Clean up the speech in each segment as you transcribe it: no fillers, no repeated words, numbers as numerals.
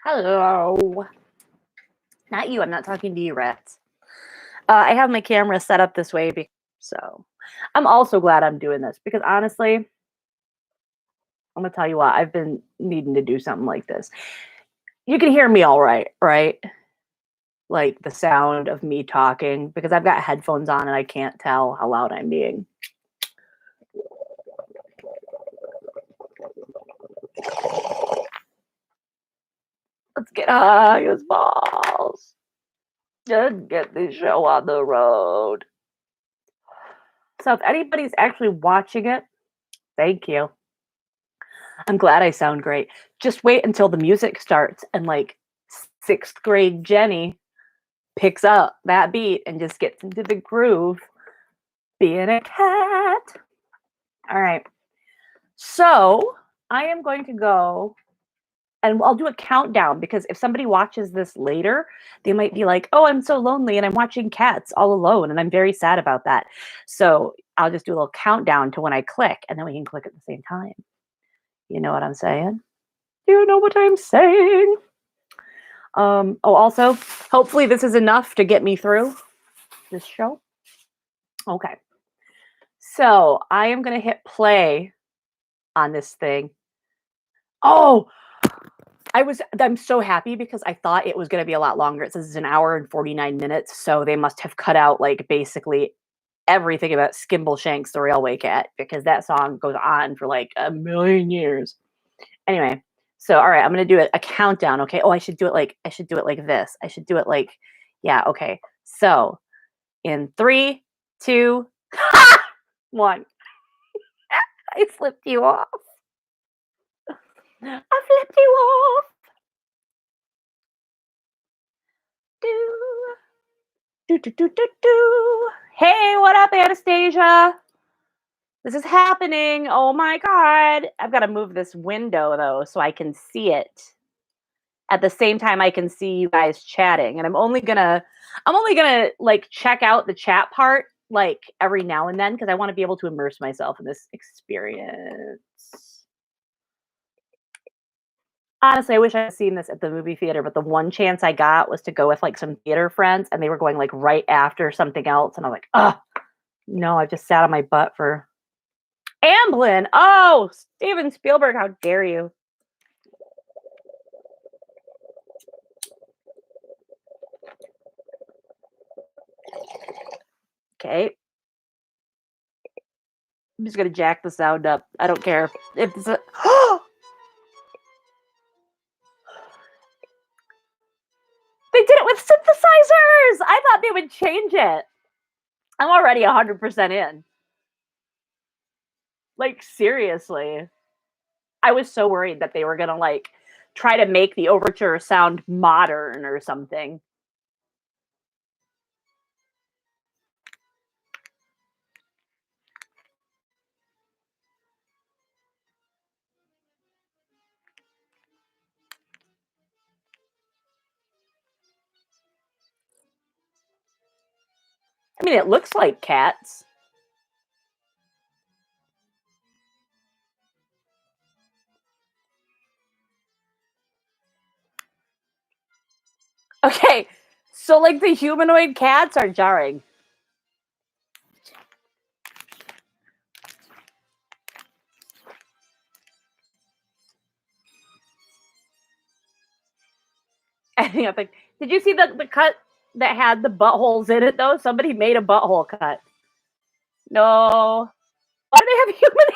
Hello. Not you. I'm not talking to you, rats. I have my camera set up this way, so I'm also glad I'm doing this because honestly, I'm gonna tell you what. I've been needing to do something like this. You can hear me all right, right? Like the sound of me talking because I've got headphones on and I can't tell how loud I'm being. Let's get high as balls. Just get this show on the road. So if anybody's actually watching it, thank you. I'm glad I sound great. Just wait until the music starts and like sixth grade Jenny picks up that beat and just gets into the groove. Being a cat. All right. So I am going to go and I'll do a countdown because if somebody watches this later, they might be like, oh, I'm so lonely and I'm watching cats all alone. And I'm very sad about that. So I'll just do a little countdown to when I click and then we can click at the same time. You know what I'm saying? You know what I'm saying? Also, hopefully this is enough to get me through this show. Okay. So I am going to hit play on this thing. Oh, I'm so happy because I thought it was going to be a lot longer. It says it's an hour and 49 minutes. So they must have cut out like basically everything about Skimbleshanks the Railway Cat because that song goes on for like a million years. Anyway, so all right, I'm gonna do a countdown. Okay. Oh, I should do it like this. I should do it like, yeah. Okay. So in 3, 2, 1. I flipped you off. I flipped you off. Do. Hey, what up, Anastasia? This is happening. Oh my god. I've got to move this window though so I can see it. At the same time I can see you guys chatting. And I'm only gonna like check out the chat part like every now and then because I want to be able to immerse myself in this experience. Honestly, I wish I had seen this at the movie theater, but the one chance I got was to go with like some theater friends and they were going like right after something else. And I'm like, oh no, I just sat on my butt for Amblin. Oh, Steven Spielberg, how dare you? Okay. I'm just gonna jack the sound up. I don't care if it's a They did it with synthesizers. I thought they would change it. I'm already 100% in. Like seriously. I was so worried that they were gonna like try to make the overture sound modern or something. I mean, it looks like cats. Okay, so like the humanoid cats are jarring. I think, did you see the cut that had the buttholes in it though? Somebody made a butthole cut. No. Why do they have human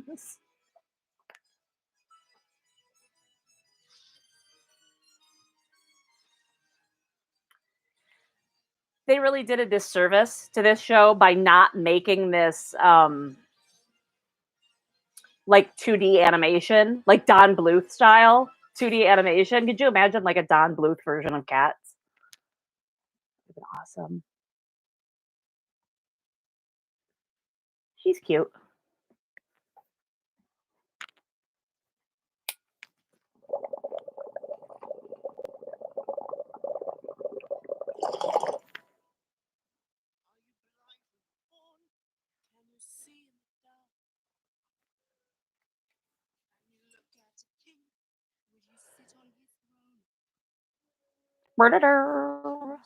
hands? They really did a disservice to this show by not making this like 2D animation, like Don Bluth style 2D animation. Could you imagine like a Don Bluth version of Cats? It would be awesome. She's cute. Murder.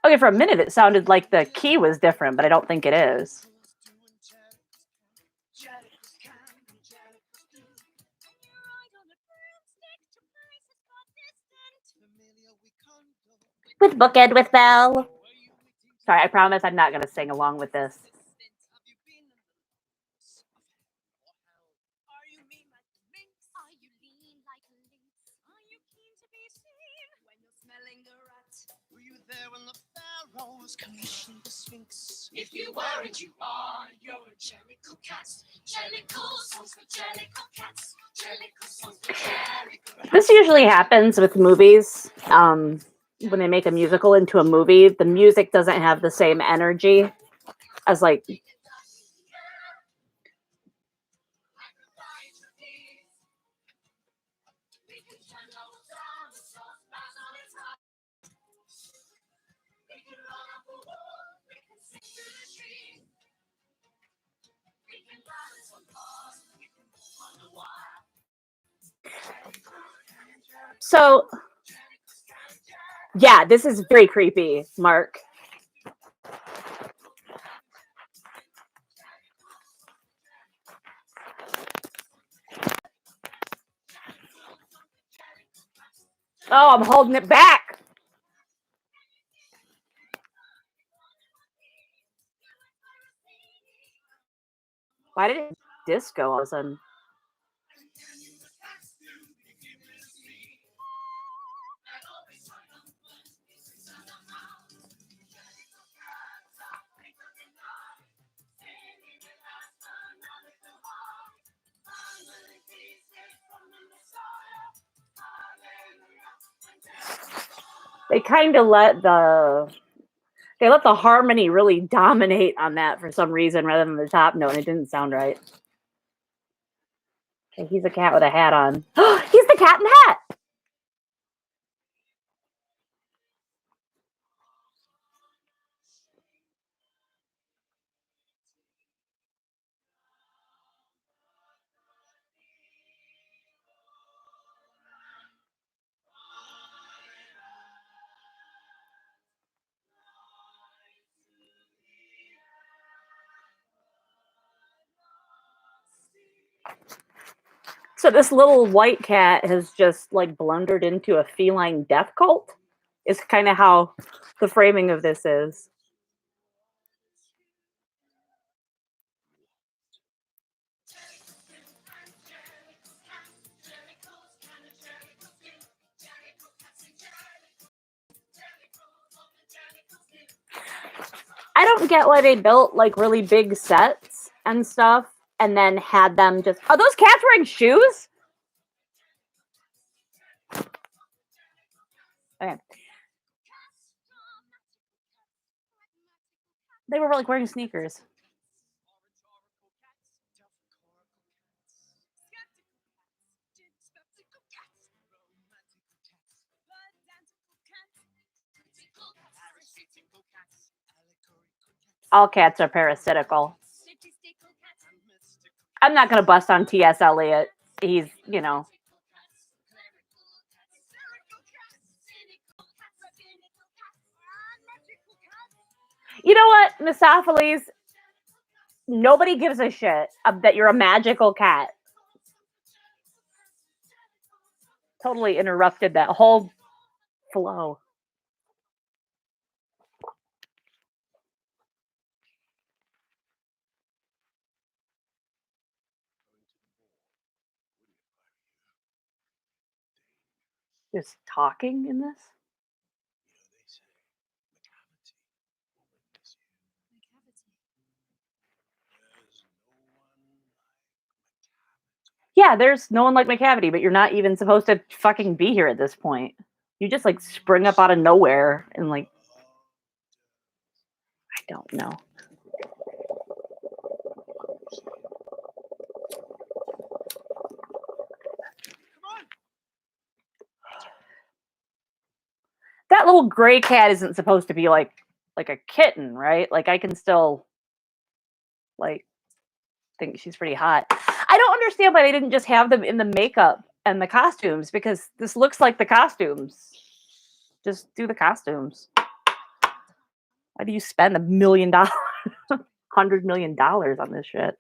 Okay, for a minute it sounded like the key was different, but I don't think it is. With Bookend with Belle. Sorry, I promise I'm not going to sing along with this. If you weren't, you are. You're a Jellicle cat. Jellicle songs for Jellicle cats. Jellicle songs for Jellicle. This usually happens with movies. When they make a musical into a movie, the music doesn't have the same energy as like. So, yeah, this is very creepy, Mark. Oh, I'm holding it back. Why did it disco all of a sudden? They kind of let the harmony really dominate on that for some reason rather than the top note, and it didn't sound right. Okay, he's a cat with a hat on. He's the cat in the hat. So this little white cat has just like blundered into a feline death cult. Is kind of how the framing of this is. I don't get why they built like really big sets and stuff and then had them just. Are those cats wearing shoes? Okay. They were like wearing sneakers. All cats are parasitical. I'm not going to bust on T.S. Eliot. He's, you know. You know what, Misopheles? Nobody gives a shit that you're a magical cat. Totally interrupted that whole flow. Just talking in this? Yeah, there's no one like McCavity, but you're not even supposed to fucking be here at this point. You just like spring up out of nowhere and like I don't know. That little gray cat isn't supposed to be like a kitten, right? Like I can still like think she's pretty hot. I don't understand why they didn't just have them in the makeup and the costumes because this looks like the costumes. Just do the costumes. Why do you spend $1 million, $100 million on this shit?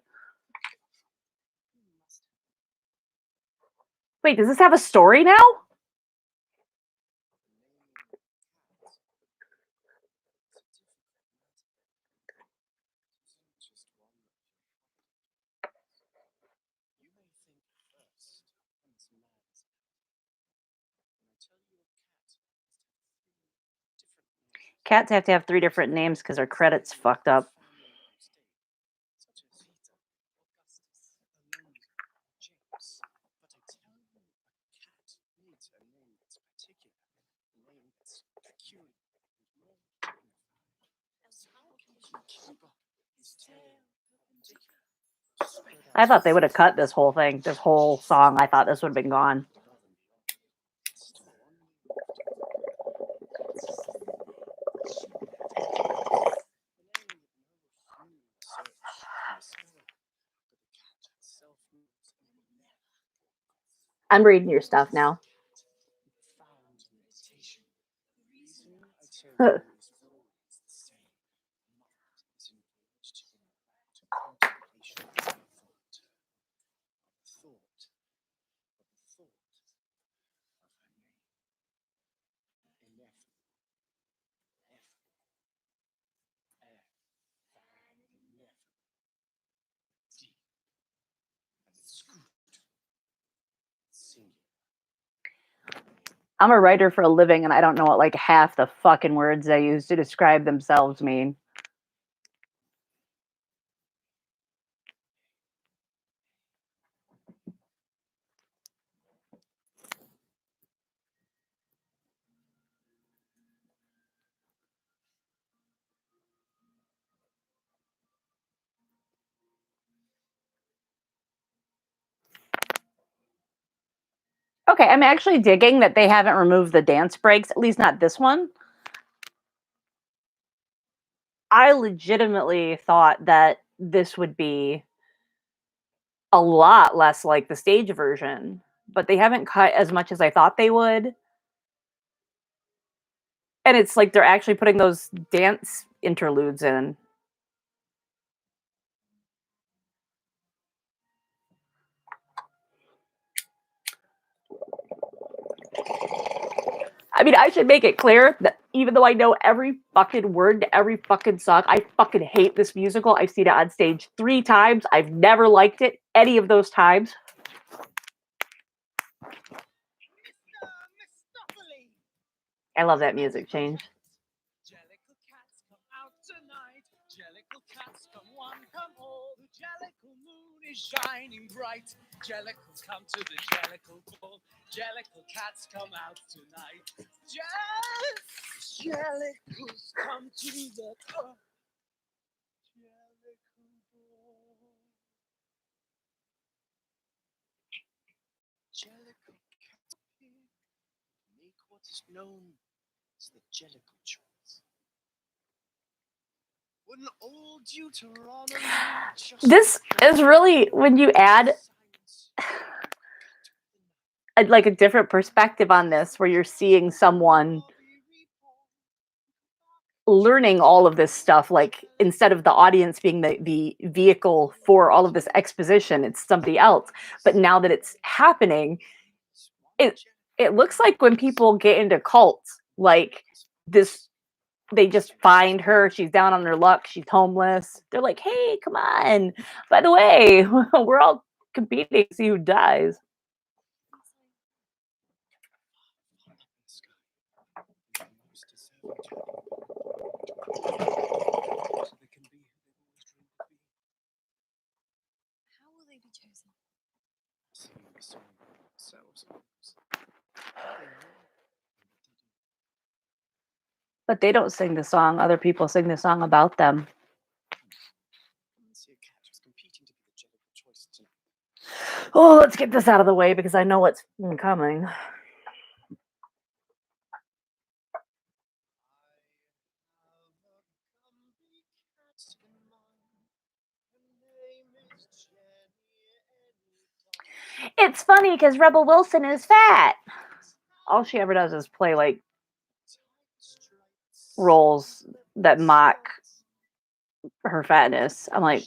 Wait, does this have a story now? Cats have to have 3 different names because their credits fucked up. I thought they would have cut this whole thing, this whole song. I thought this would have been gone. I'm reading your stuff now. I'm a writer for a living, and I don't know what like half the fucking words they use to describe themselves mean. Okay, I'm actually digging that they haven't removed the dance breaks, at least not this one. I legitimately thought that this would be a lot less like the stage version, but they haven't cut as much as I thought they would. And it's like they're actually putting those dance interludes in. I mean, I should make it clear that even though I know every fucking word to every fucking song, I fucking hate this musical. I've seen it on stage 3 times. I've never liked it any of those times. I love that music change. Jellicle cats come out tonight. Jellicle cats come one, come all. The Jellicle moon is shining bright. Jellicles come to the Jellicle ball. Jellicle cats come out tonight. Jellicles come to the Jellicle ball. Jellicle cats make what is known as the Jellicle choice. This is really when you add like a different perspective on this, where you're seeing someone learning all of this stuff, like instead of the audience being the vehicle for all of this exposition, it's somebody else. But now that it's happening, it looks like when people get into cults, like this, they just find her, she's down on her luck, she's homeless. They're like, hey, come on. By the way, we're all competing to see who dies. How will they be chosen? singing the song themselves. But they don't sing the song. Other people sing the song about them. See a cat who's competing to be the Jellicle choice tonight. Oh, let's get this out of the way because I know what's coming. It's funny because Rebel Wilson is fat. All she ever does is play like roles that mock her fatness. I'm like,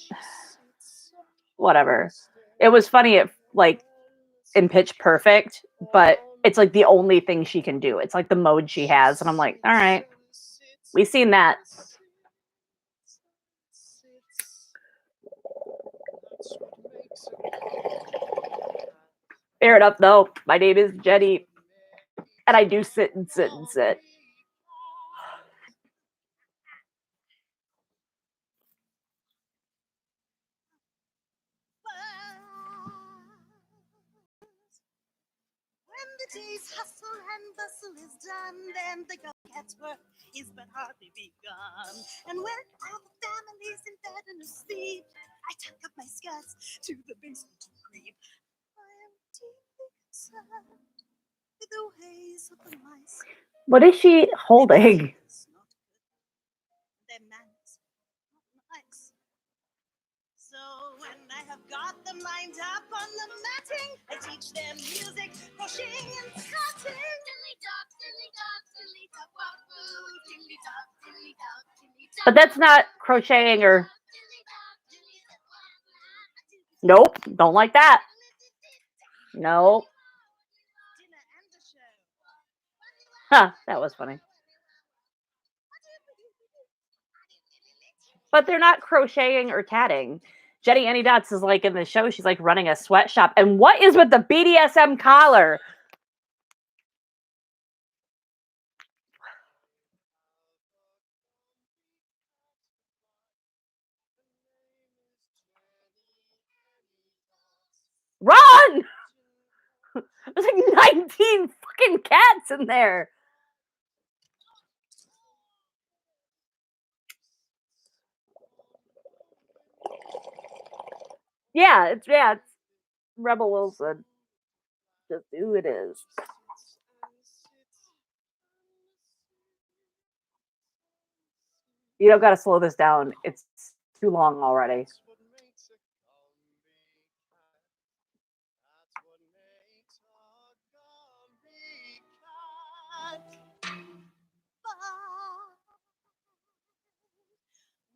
whatever. It was funny at like in Pitch Perfect, but it's like the only thing she can do. It's like the mode she has, and I'm like, all right, we've seen that. Fair enough, though. My name is Jenny, and I do sit and sit and sit. When the day's hustle and bustle is done, then the cat's work is but hardly begun. And when all the family's in bed and asleep, I tuck up my skirts to the basement to creep. I am deeply concerned with the ways of the mice. What is she holding? Their manners, not nice. So when I have got them lined up on the matting, I teach them music, crocheting and cutting. Dilly-dop, dilly-dop, dilly-dop, wop-woo, dilly-dop, dilly-dop, dilly-dop. But that's not crocheting or... Nope, don't like that. Nope. Huh, that was funny. But they're not crocheting or tatting. Jenny Annie Dots is like in the show, she's like running a sweatshop. And what is with the BDSM collar? Run! There's like 19 fucking cats in there. Yeah, it's Rebel Wilson. Just who it is. You don't got to slow this down. It's too long already.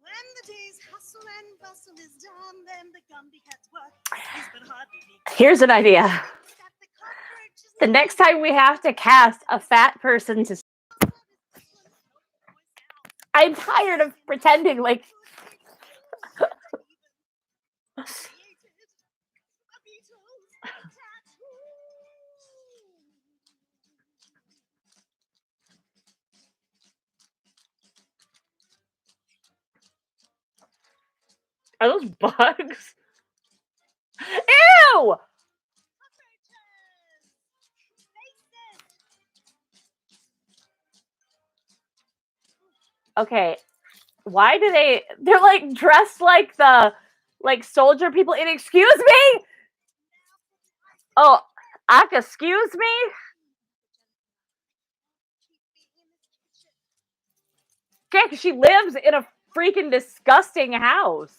When the day's hustle and bustle is done, then the Gumby cat's work is but hardly begun. Here's an idea. The next time we have to cast a fat person to... I'm tired of pretending like... Are those bugs? Ew! Okay, why do they're like dressed like the soldier people. And excuse me? Oh, excuse me? Yeah, because she lives in a freaking disgusting house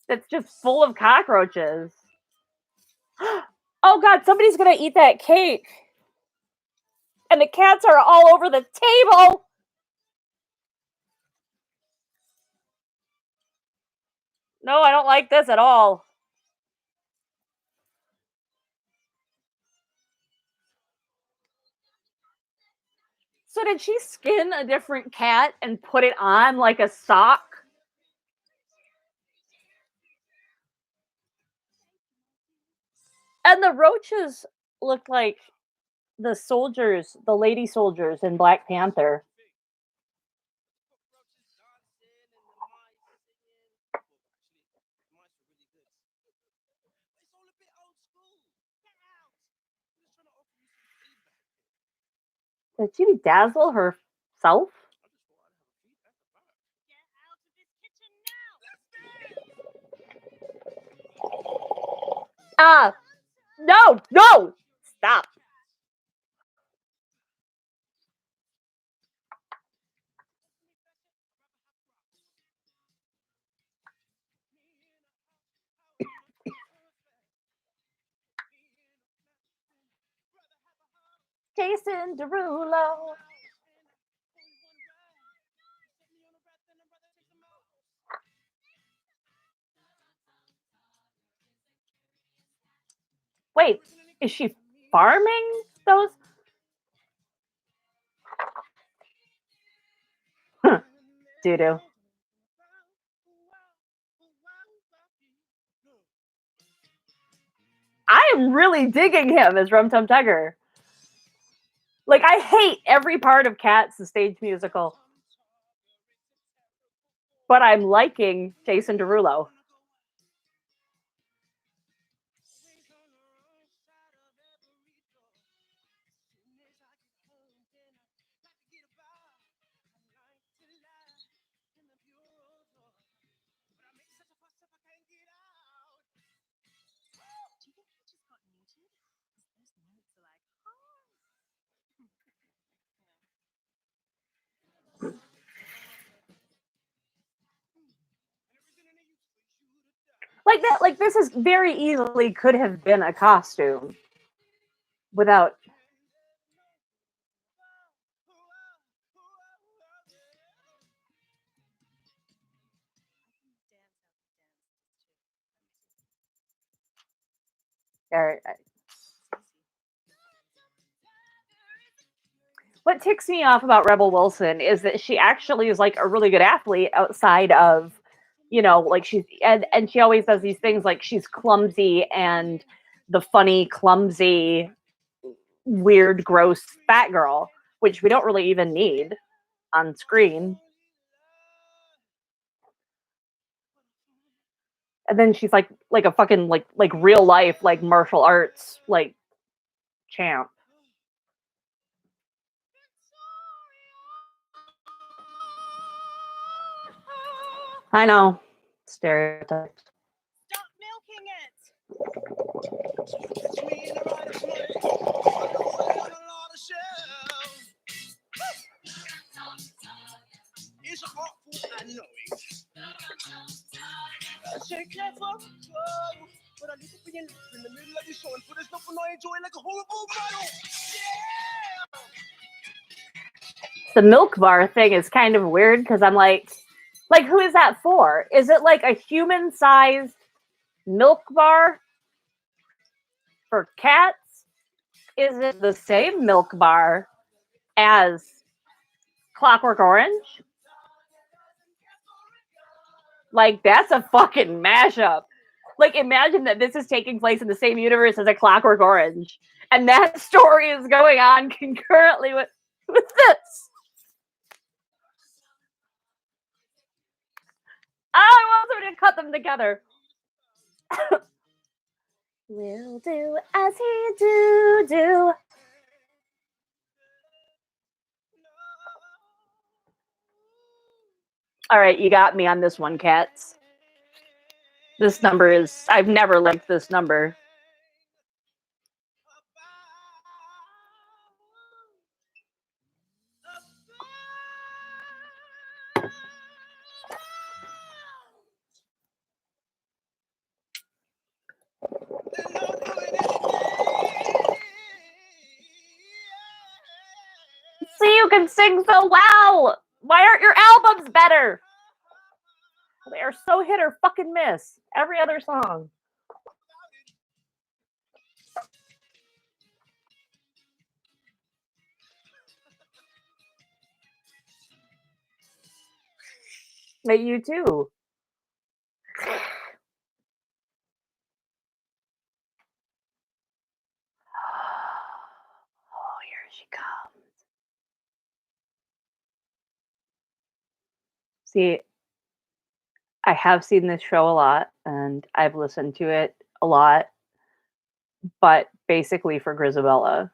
that's just full of cockroaches. Oh god, somebody's gonna eat that cake. And the cats are all over the table. No, I don't like this at all. So did she skin a different cat and put it on like a sock? And the roaches look like the soldiers, the lady soldiers in Black Panther. Did she dazzle herself? Get out of this kitchen now. Ah! No! No! Stop. Jason Derulo. Wait, is she farming those? Doo-doo. I am really digging him as Rum Tum Tugger. Like, I hate every part of Cats, the stage musical. But I'm liking Jason Derulo. Do you think I just got muted? Those notes are like, oh. Like that, like this is very easily could have been a costume without. What ticks me off about Rebel Wilson is that she actually is like a really good athlete outside of, you know, like she's and she always does these things like she's clumsy and the funny, clumsy, weird, gross fat girl, which we don't really even need on screen. And then she's like a fucking like real life like martial arts like champ. I know. Stereotypes. Stop milking it. It's awful, I know it. Take care for a girl, but I need to be in the middle of the show and put this stuff on I enjoy like a horrible model. Yeah! The milk bar thing is kind of weird because I'm like who is that for? Is it like a human-sized milk bar for cats? Is it the same milk bar as Clockwork Orange? Like, that's a fucking mashup. Like, imagine that this is taking place in the same universe as a Clockwork Orange, and that story is going on concurrently with this. I want somebody to cut them together. We'll do as he do. All right, you got me on this one, Cats. This number is, I've never liked this number. See, you can sing so well. Why aren't your albums better? They are so hit or fucking miss. Every other song. But you too. Oh, here she comes. See, I have seen this show a lot and I've listened to it a lot, but basically for Grisabella.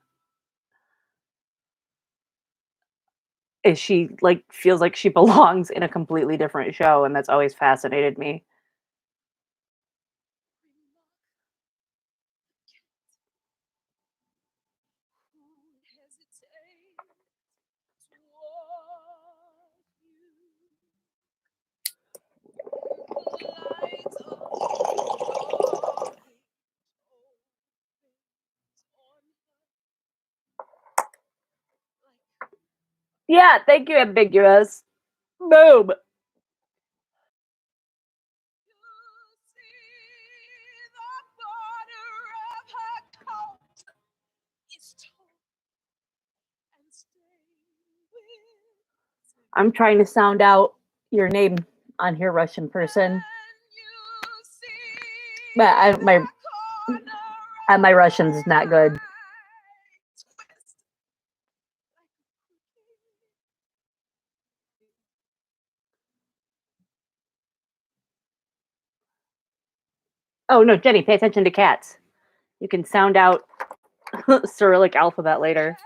is she like feels like she belongs in a completely different show, and that's always fascinated me. Yeah, thank you, ambiguous. Boom. I'm trying to sound out your name on here, Russian person. But my Russian's is not good. Oh no, Jenny, pay attention to cats. You can sound out Cyrillic alphabet later.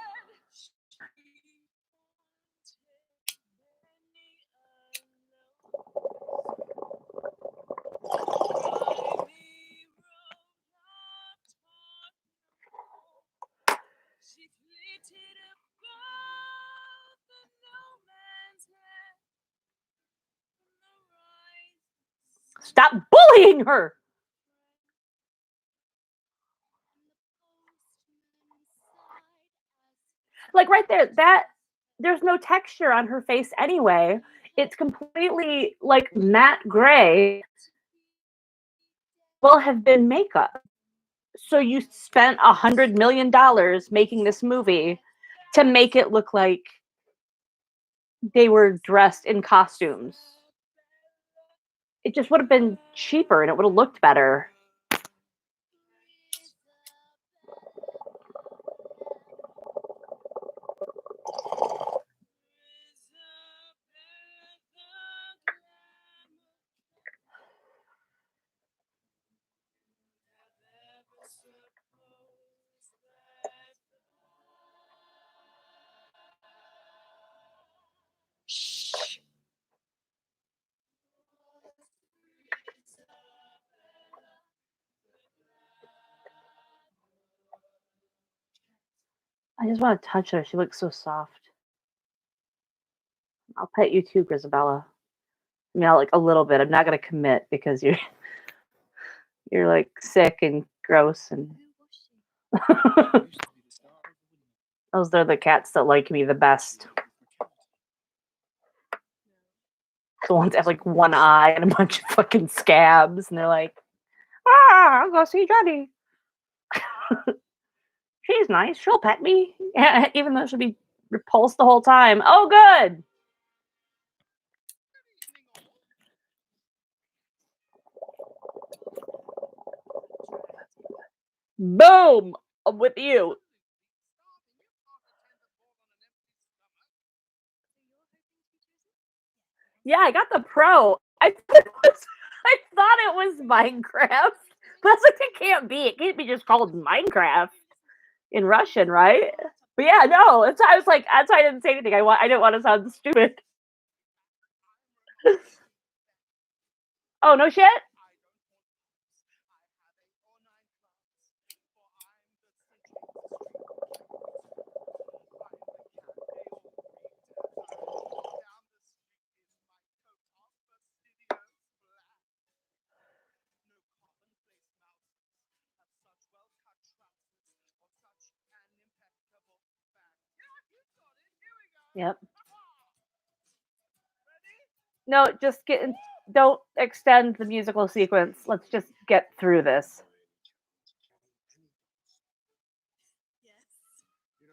Stop bullying her. Like right there, that there's no texture on her face anyway. It's completely like matte gray. Will have been makeup. So you spent $100 million making this movie to make it look like they were dressed in costumes. It just would have been cheaper and it would have looked better. I just want to touch her. She looks so soft. I'll pet you too, Grisabella. I mean, I'll like a little bit. I'm not gonna commit because you're like sick and gross and those are the cats that like me the best. The ones that have like one eye and a bunch of fucking scabs, and they're like, I'll go see Johnny. She's nice. She'll pet me, even though she'll be repulsed the whole time. Oh, good. Boom. I'm with you. Yeah, I got the pro. I thought it was Minecraft, but I was like, it can't be. It can't be just called Minecraft in Russian, right? But yeah, no. I was like, that's why I didn't say anything. I didn't want to sound stupid. Oh no shit. Yep. No, just get. Don't extend the musical sequence. Let's just get through this. Yes. Your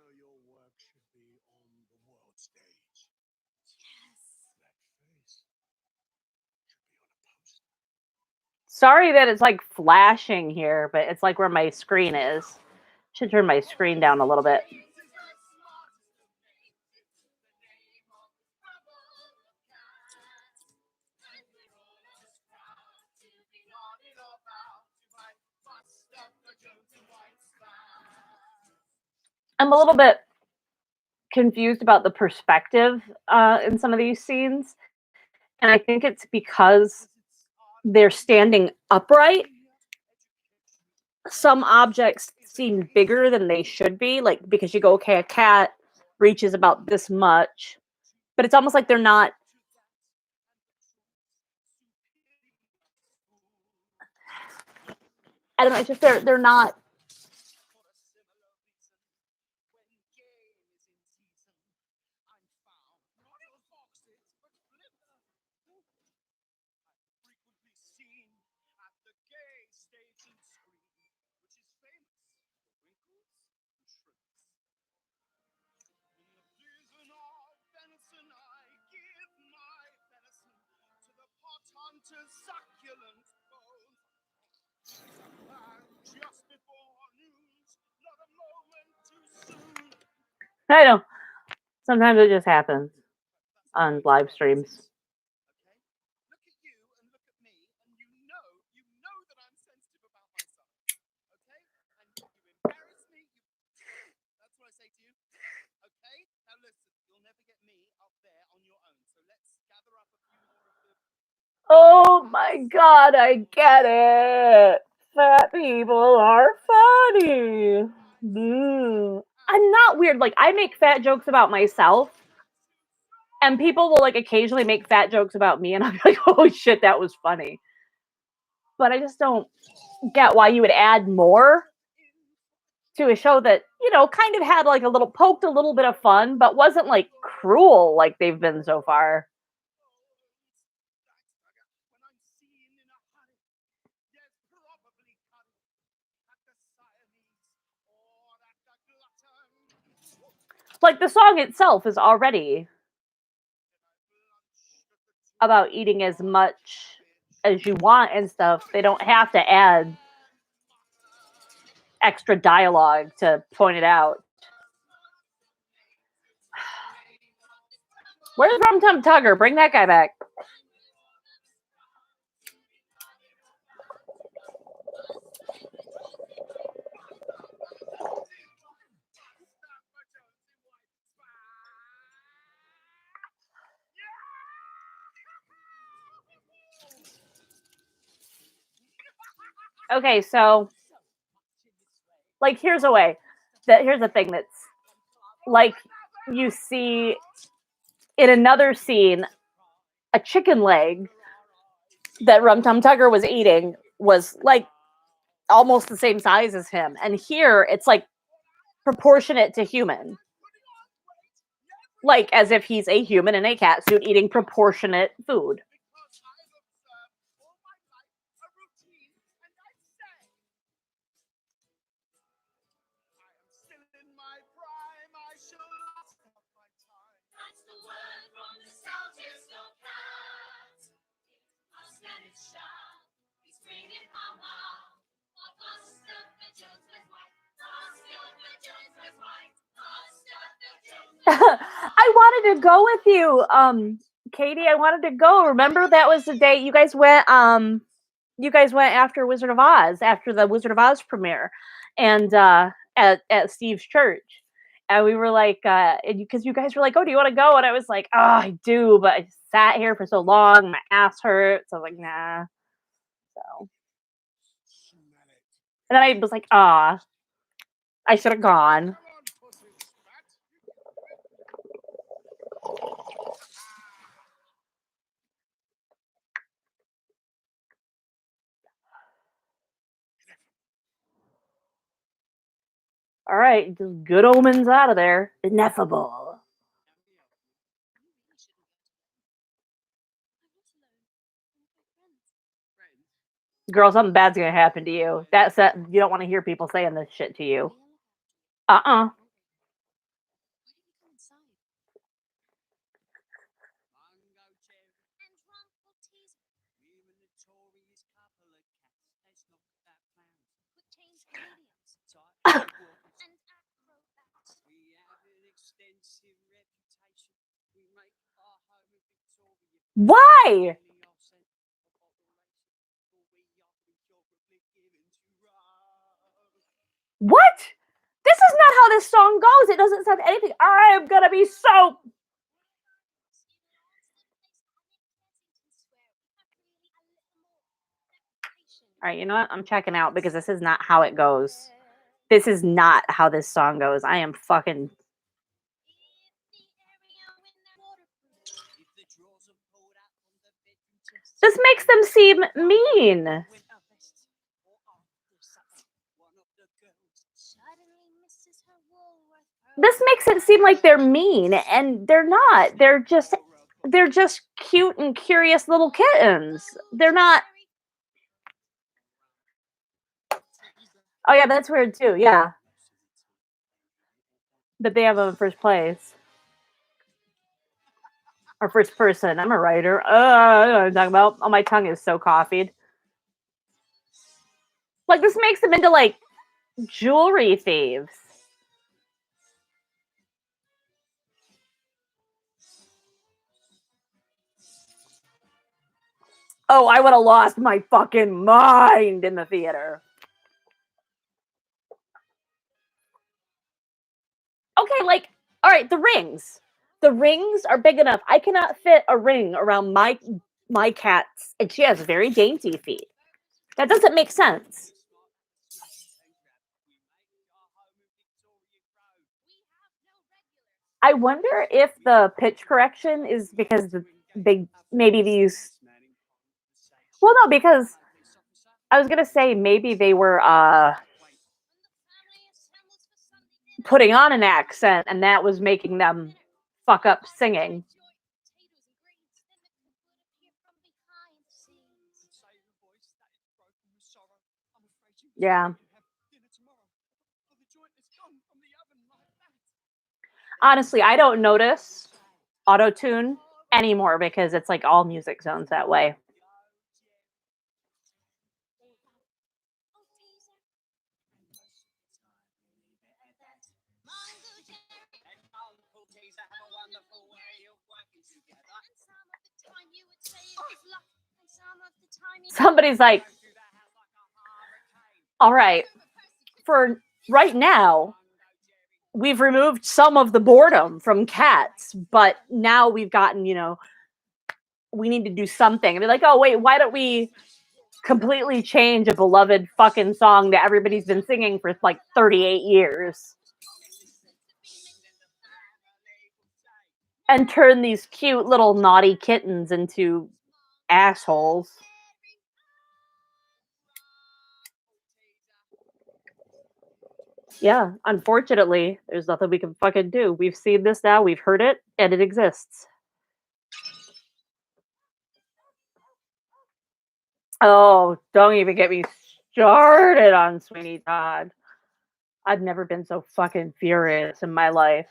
work should be on the world stage. Yes. That face should be on a poster. Sorry that it's like flashing here, but it's like where my screen is. Should turn my screen down a little bit. I'm a little bit confused about the perspective in some of these scenes, and I think it's because they're standing upright. Some objects seem bigger than they should be, like because you go, okay, a cat reaches about this much, but it's almost like they're not. I don't know. It's just they're not. Succulent bones. Just before noon, not a moment too soon. I know. Sometimes it just happens on live streams. Look at you and look at me, and you know that I'm sensitive about my son. Okay? And you embarrass me. That's what I say to you. Okay? Now listen, you'll never get me up there on your own. So let's gather up a few more of the. Oh my god, I get it. Fat people are funny. I'm not weird. Like, I make fat jokes about myself, and people will like occasionally make fat jokes about me, and I'm like, oh shit, that was funny. But I just don't get why you would add more to a show that, kind of had like poked a little bit of fun, but wasn't like cruel like they've been so far. When I'm seen in a hurry, yes, probably cut at the Siamese or at the glutton. Like, the song itself is already about eating as much as you want and stuff. They don't have to add extra dialogue to point it out. Where's Rum Tum Tugger? Bring that guy back. Okay, so like here's the thing that's like you see in another scene a chicken leg that Rum Tum Tugger was eating was like almost the same size as him, and here it's like proportionate to human, like as if he's a human in a cat suit eating proportionate food. I wanted to go with you, Katie. I wanted to go. Remember that was the day you guys went. You guys went after Wizard of Oz, after the Wizard of Oz premiere, and at Steve's church. And we were like, because you guys were like, oh, do you want to go? And I was like, oh, I do, but I sat here for so long, my ass hurts. I was like, nah. So, and then I was like, ah, I should have gone. All right, just good omens out of there. Ineffable. Girl, something bad's gonna happen to you. That's that. You don't want to hear people saying this shit to you. Uh-uh. Why? What? This is not how this song goes. It doesn't sound anything. I'm gonna be so. All right, you know what? I'm checking out because this is not how it goes. This is not how this song goes. I am fucking. This makes them seem mean. This makes it seem like they're mean, and they're not. They're just cute and curious little kittens. They're not. Oh yeah, that's weird too. Yeah, that they have them in first place or first person. I'm a writer. I don't know what I'm talking about. Oh, my tongue is so coffeed. Like this makes them into like jewelry thieves. Oh, I would have lost my fucking mind in the theater. Okay, like, all right, the rings. The rings are big enough. I cannot fit a ring around my cat's, and she has very dainty feet. That doesn't make sense. I wonder if the pitch correction is because they maybe these. Well, no, because I was gonna say maybe they were putting on an accent, and that was making them fuck up singing. Yeah. Honestly, I don't notice auto tune anymore because it's like all music sounds that way. Somebody's like, all right, for right now, we've removed some of the boredom from cats, but now we've gotten, we need to do something. And be like, oh, wait, why don't we completely change a beloved fucking song that everybody's been singing for like 38 years and turn these cute little naughty kittens into assholes? Yeah, unfortunately, there's nothing we can fucking do. We've seen this now, we've heard it, and it exists. Oh, don't even get me started on Sweeney Todd. I've never been so fucking furious in my life.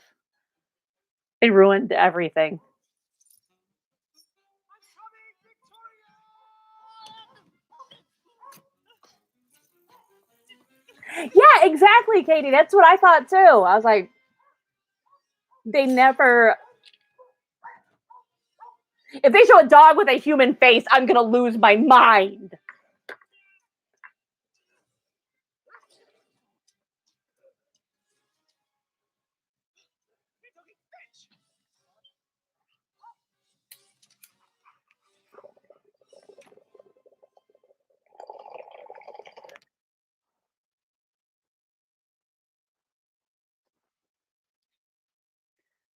They ruined everything. Yeah, exactly, Katie. That's what I thought too. I was like, they never. If they show a dog with a human face, I'm gonna lose my mind.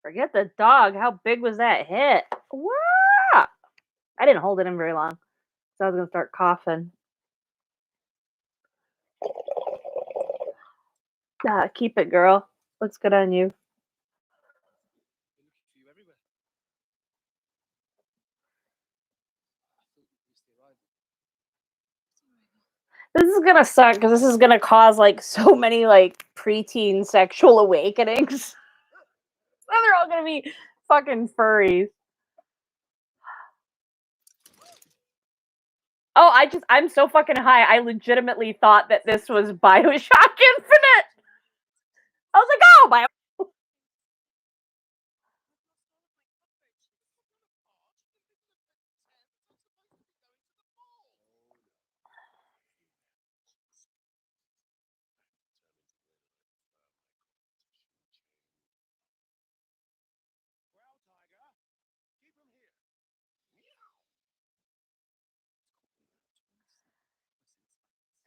Forget the dog. How big was that hit? Wow! I didn't hold it in very long, so I was gonna start coughing. Keep it, girl. Looks good on you. This is gonna suck because this is gonna cause like so many like preteen sexual awakenings. They're all gonna be fucking furries. Oh, I'm so fucking high. I legitimately thought that this was Bioshock Infinite. I was like, oh,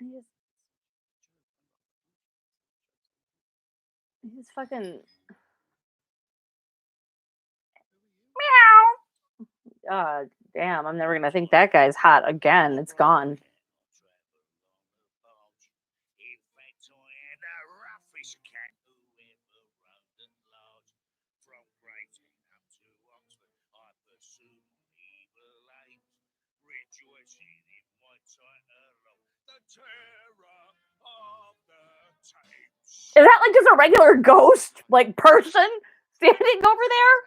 He's fucking meow. Damn, I'm never gonna think that guy's hot again. It's gone. Is that like just a regular ghost, like person standing over there?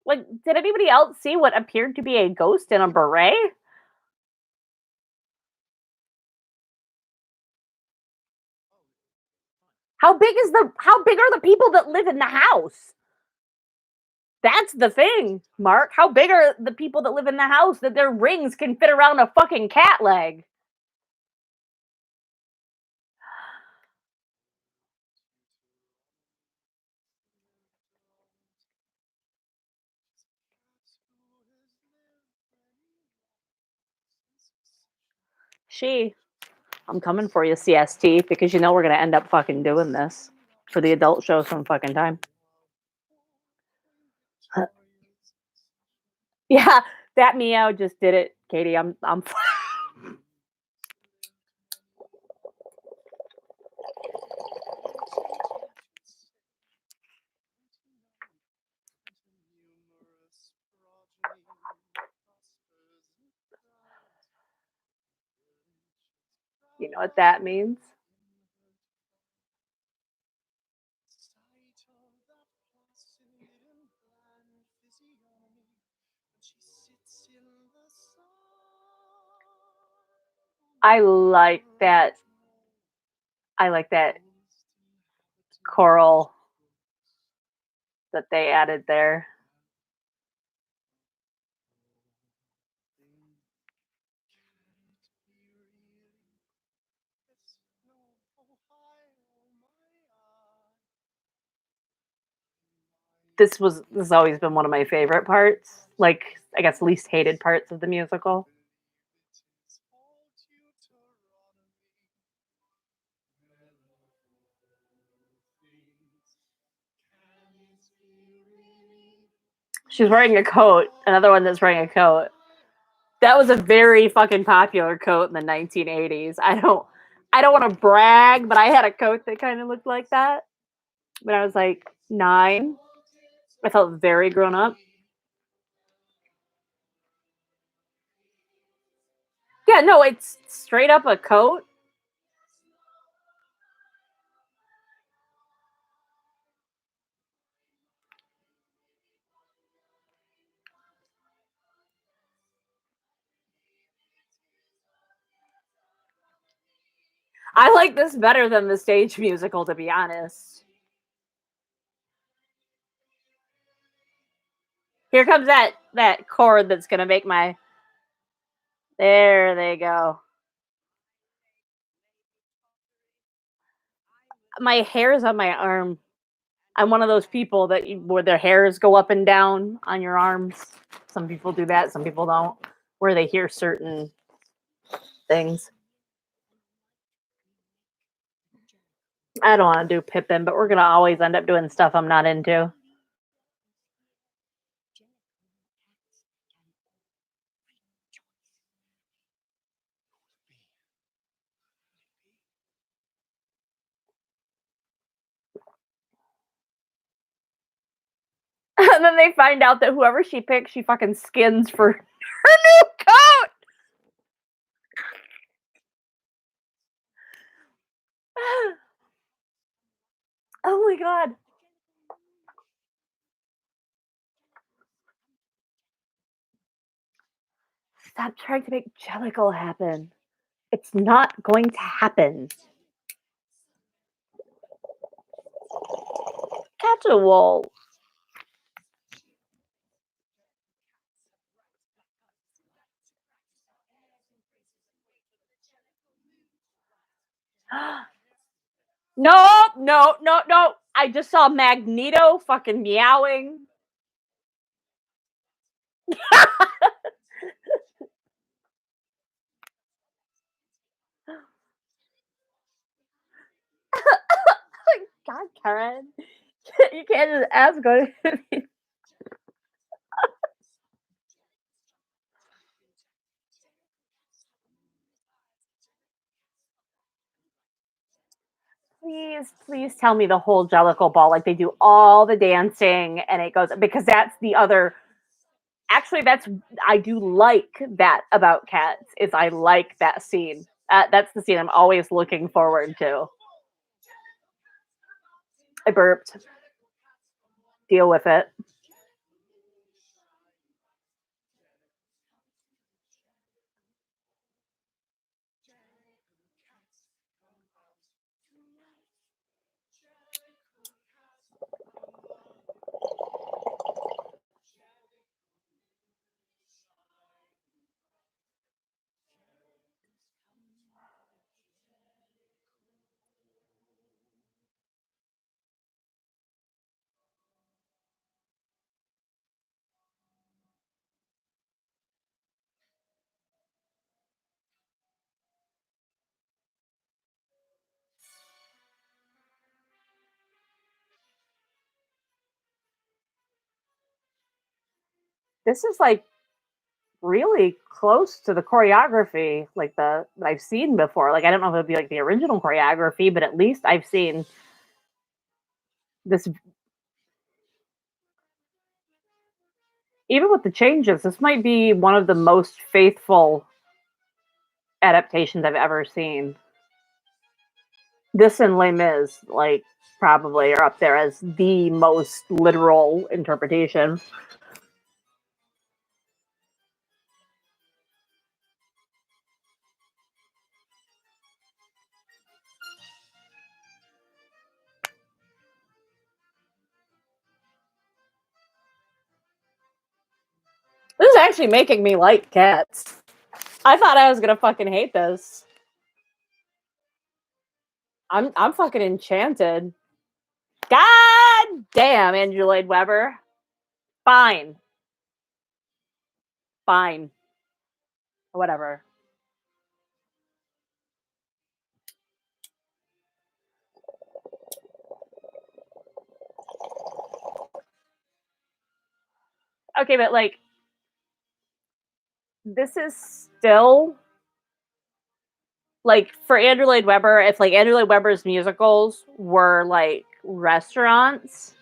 Like, did anybody else see what appeared to be a ghost in a beret? How big are the people that live in the house? That's the thing, Mark. How big are the people that live in the house that their rings can fit around a fucking cat leg? I'm coming for you, CST, because you know we're gonna end up fucking doing this for the adult show some fucking time. Yeah, that meow just did it, Katie. I'm You know what that means? I like that. I like that choral that they added there. This has always been one of my favorite parts. Like, I guess least hated parts of the musical. She's wearing a coat. Another one that's wearing a coat. That was a very fucking popular coat in the 1980s. I don't want to brag, but I had a coat that kind of looked like that when I was like 9. I felt very grown up. Yeah, no, it's straight up a coat. I like this better than the stage musical, to be honest. Here comes that chord that's gonna make my. There they go. My hair's on my arm. I'm one of those people where their hairs go up and down on your arms. Some people do that. Some people don't. Where they hear certain things. I don't want to do Pippin, but we're gonna always end up doing stuff I'm not into. And then they find out that whoever she picks, she fucking skins for her new coat. Oh my god. Stop trying to make Jellicle happen. It's not going to happen. Catch a wolf. No, no, no, no. I just saw Magneto fucking meowing. God, Karen. You can't just ask her. Please, please tell me the whole Jellicle Ball. Like they do all the dancing and it goes because that's the other actually that's I do like that about Cats is I like that scene. That's the scene I'm always looking forward to. I burped. Deal with it. This is like really close to the choreography like the that I've seen before. Like I don't know if it'd be like the original choreography, but at least I've seen this even with the changes, this might be one of the most faithful adaptations I've ever seen. This and Les Mis, like, probably are up there as the most literal interpretation. This is actually making me like Cats. I thought I was gonna fucking hate this. I'm fucking enchanted. God damn, Andrew Lloyd Webber. Fine. Fine. Whatever. Okay, but like this is still like for Andrew Lloyd Webber, if like Andrew Lloyd Webber's musicals were like restaurants,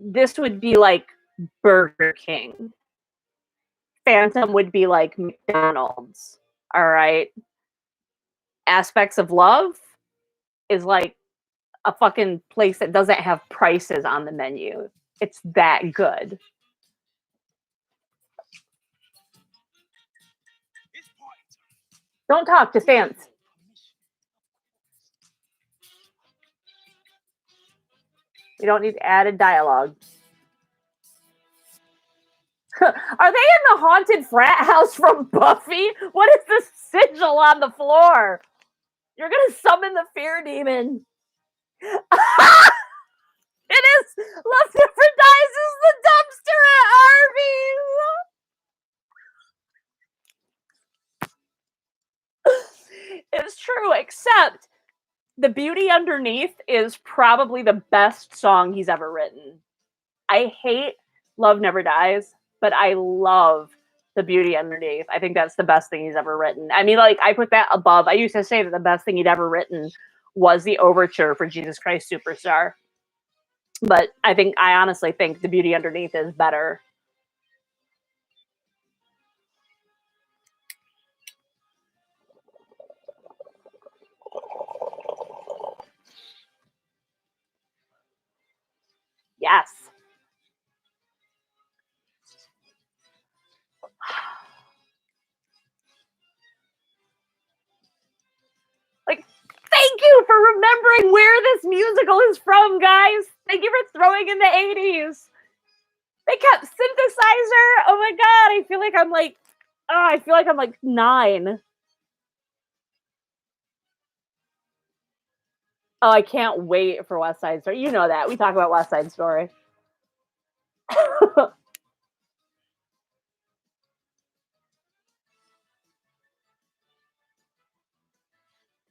this would be like Burger King. Phantom would be like McDonald's. All right. Aspects of Love is like a fucking place that doesn't have prices on the menu. It's that good. Don't talk, just dance. We don't need added dialogue. Are they in the haunted frat house from Buffy? What is this sigil on the floor? You're gonna summon the fear demon. It is Love Never Dies is the dumpster at Arby's. It's true, except The Beauty Underneath is probably the best song he's ever written. I hate Love Never Dies, but I love The Beauty Underneath. I think that's the best thing he's ever written. I mean, like, I put that above. I used to say that the best thing he'd ever written was the overture for Jesus Christ Superstar. But I honestly think The Beauty Underneath is better. Yes. Like, thank you for remembering where this musical is from, guys. Thank you for throwing in the 80s. They kept synthesizer. Oh my god, I feel like I'm like 9. Oh, I can't wait for West Side Story. You know that. We talk about West Side Story.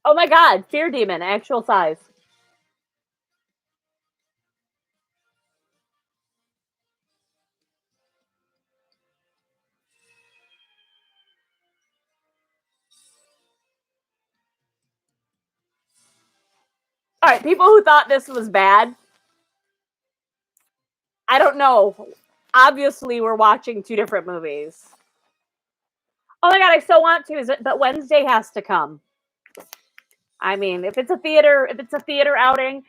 Oh my god, Fear Demon, actual size. All right, people who thought this was bad, I don't know. Obviously, we're watching two different movies. Oh my god, I so want to, but Wednesday has to come. I mean, if it's a theater outing,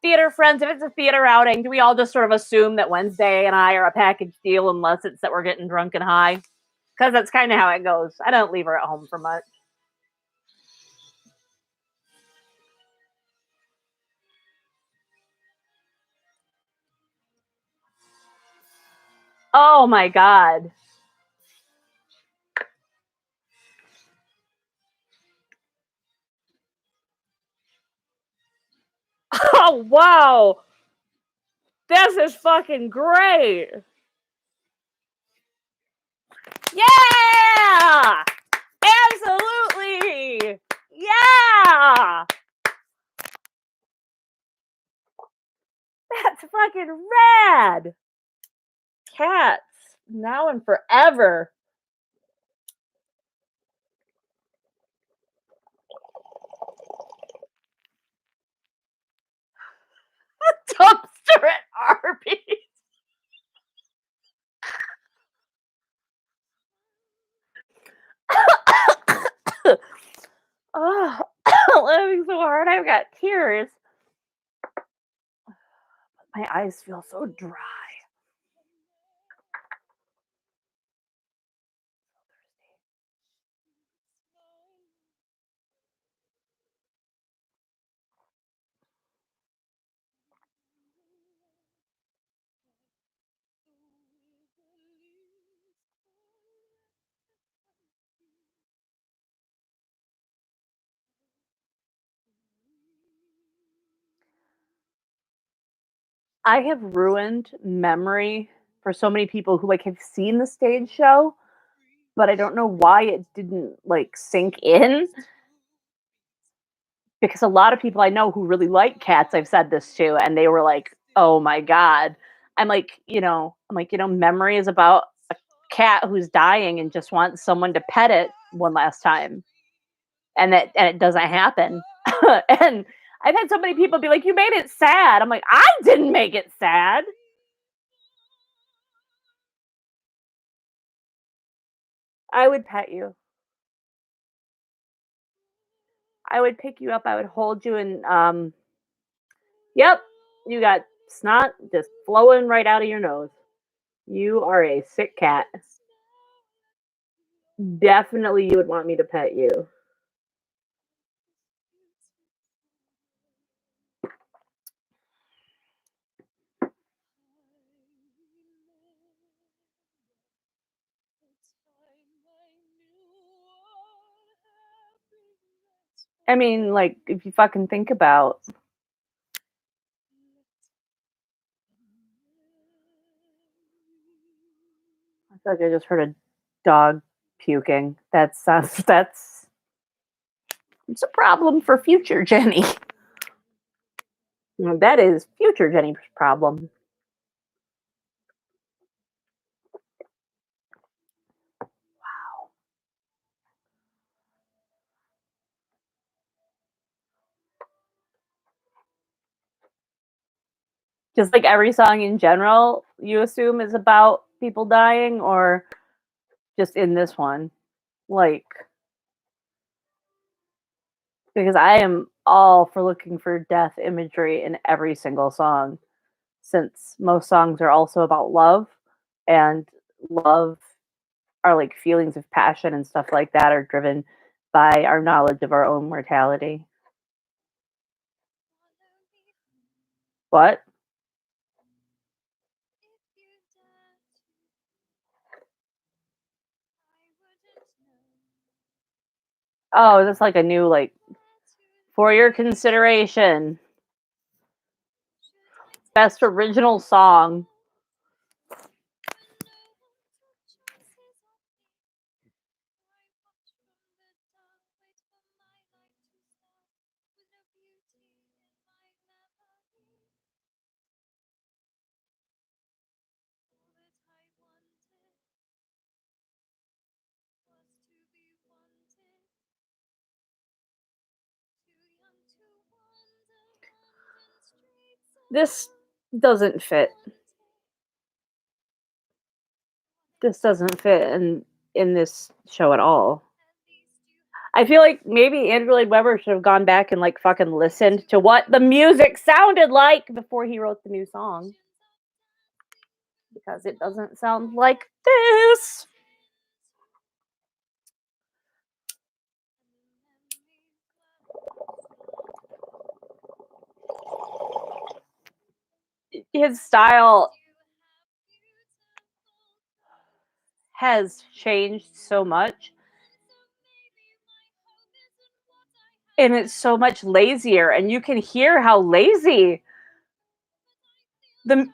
theater friends, if it's a theater outing, do we all just sort of assume that Wednesday and I are a package deal unless it's that we're getting drunk and high? Because that's kind of how it goes. I don't leave her at home for much. Oh my god. Oh wow. This is fucking great. Yeah! Absolutely! Yeah! That's fucking rad! Cats, now and forever. Dumpster at Arby's. Oh, laughing so hard I've got tears. My eyes feel so dry. I have ruined memory for so many people who like have seen the stage show, but I don't know why it didn't like sink in. Because a lot of people I know who really like cats, I've said this to, and they were like, "Oh my god." Memory is about a cat who's dying and just wants someone to pet it one last time. And it doesn't happen. And I've had so many people be like, "You made it sad." I'm like, "I didn't make it sad." I would pet you. I would pick you up. I would hold you and yep, you got snot just flowing right out of your nose. You are a sick cat. Definitely you would want me to pet you. I mean, like, if you fucking think about I feel like I just heard a dog puking. That's it's a problem for future Jenny. That is future Jenny's problem. Just like every song in general, you assume is about people dying, or just in this one? Like, because I am all for looking for death imagery in every single song, since most songs are also about love, and love our like feelings of passion and stuff like that are driven by our knowledge of our own mortality. What? Oh, is this like a new like for your consideration? Best original song. This doesn't fit. This doesn't fit in this show at all. I feel like maybe Andrew Lloyd Webber should have gone back and like fucking listened to what the music sounded like before he wrote the new song. Because it doesn't sound like this. His style has changed so much. And it's so much lazier, and you can hear how lazy the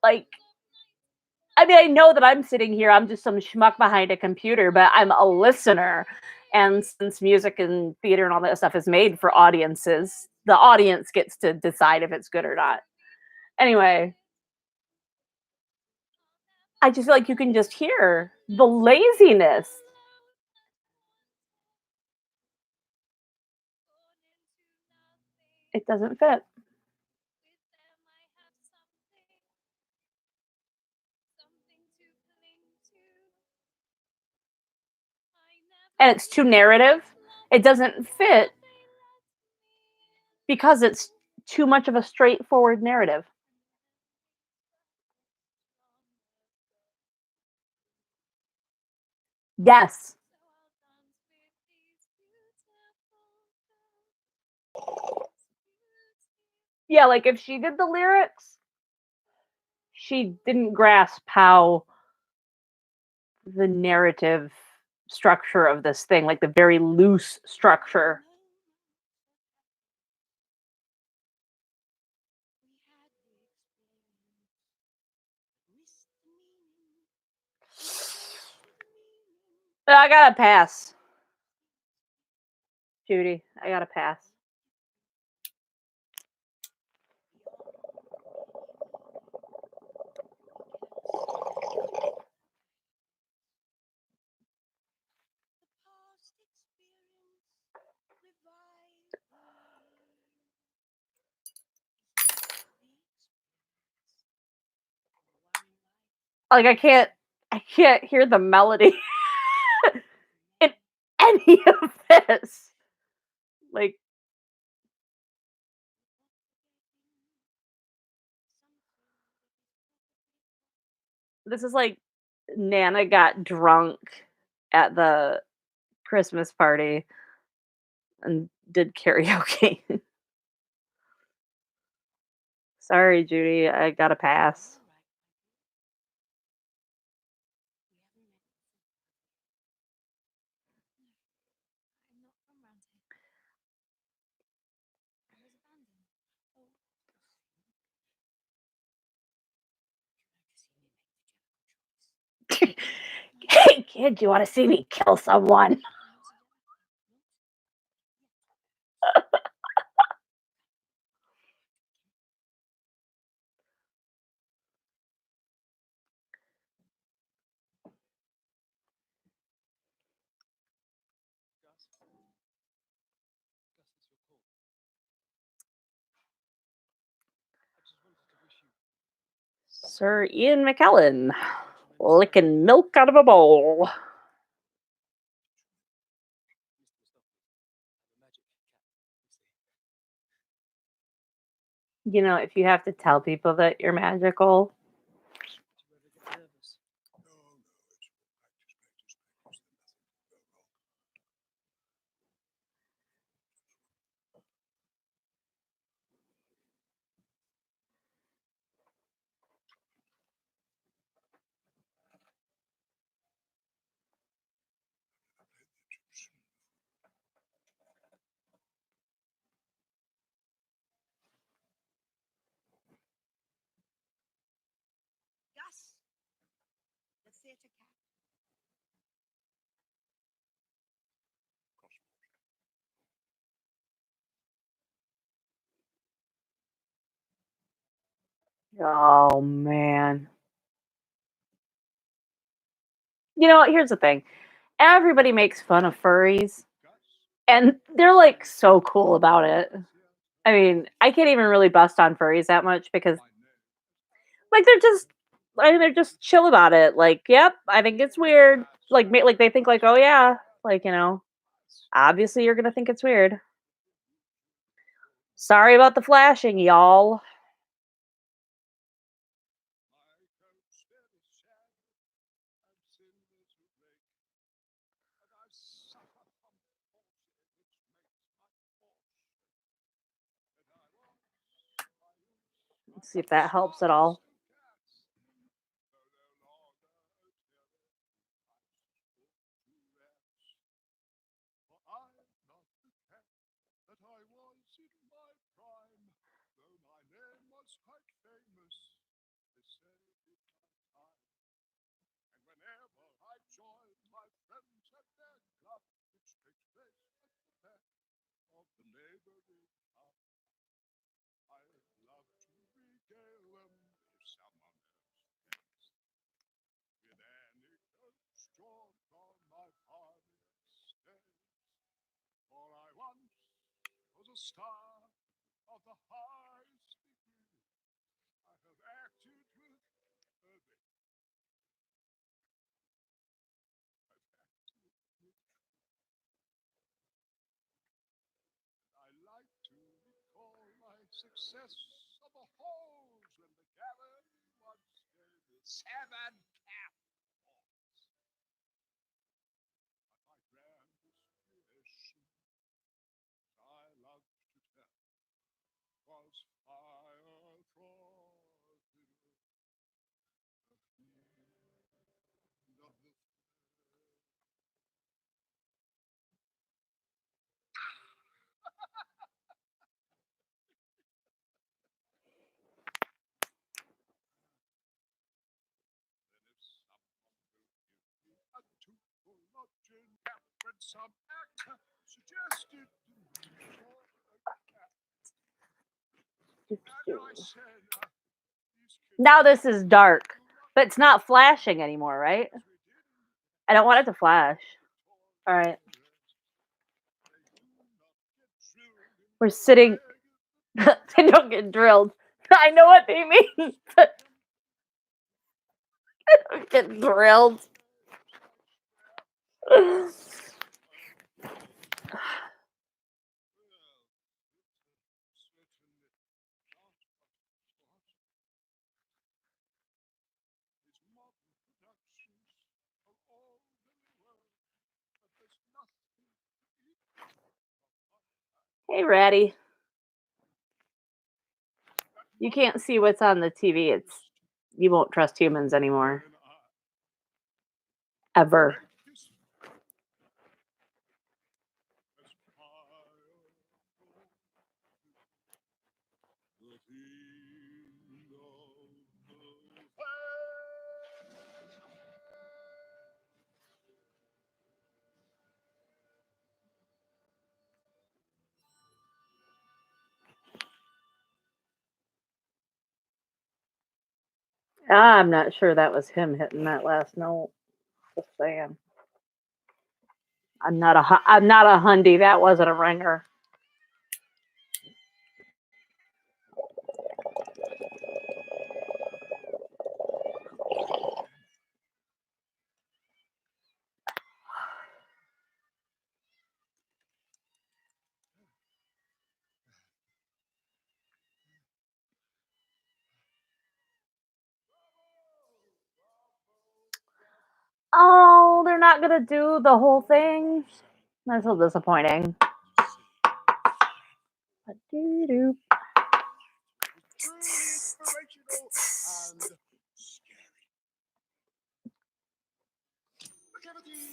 like I mean, I know that I'm sitting here, I'm just some schmuck behind a computer, but I'm a listener. And since music and theater and all that stuff is made for audiences, the audience gets to decide if it's good or not. Anyway, I just feel like you can just hear the laziness. It doesn't fit. And it's too narrative. It doesn't fit because it's too much of a straightforward narrative. Yes. Yeah, like if she did the lyrics, she didn't grasp how the narrative structure of this thing, like the very loose structure. I gotta pass, Judy. I gotta pass. Like I can't hear the melody in any of this. Like this is like Nana got drunk at the Christmas party and did karaoke. Sorry, Judy, I gotta pass. Hey, kid, you want to see me kill someone? Sir Ian McKellen, licking milk out of a bowl. You know, if you have to tell people that you're magical, theatre cat. Oh man. You know what? Here's the thing. Everybody makes fun of furries, and they're like so cool about it. I mean, I can't even really bust on furries that much because like they're just chill about it. Like, yep, I think it's weird. Like they think like, oh yeah, like obviously you're gonna think it's weird. Sorry about the flashing, y'all. Let's see if that helps at all. Now this is dark, but it's not flashing anymore, right? I don't want it to flash. All right. We're sitting. They don't get drilled. I know what they mean. Get drilled. Hey, Ratty. You can't see what's on the TV. You won't trust humans anymore. Ever. I'm not sure that was him hitting that last note. Just saying. I'm not a hundy. That wasn't a ringer. Oh, they're not gonna do the whole thing. That's so disappointing. Truly inspirational and scary. Activity.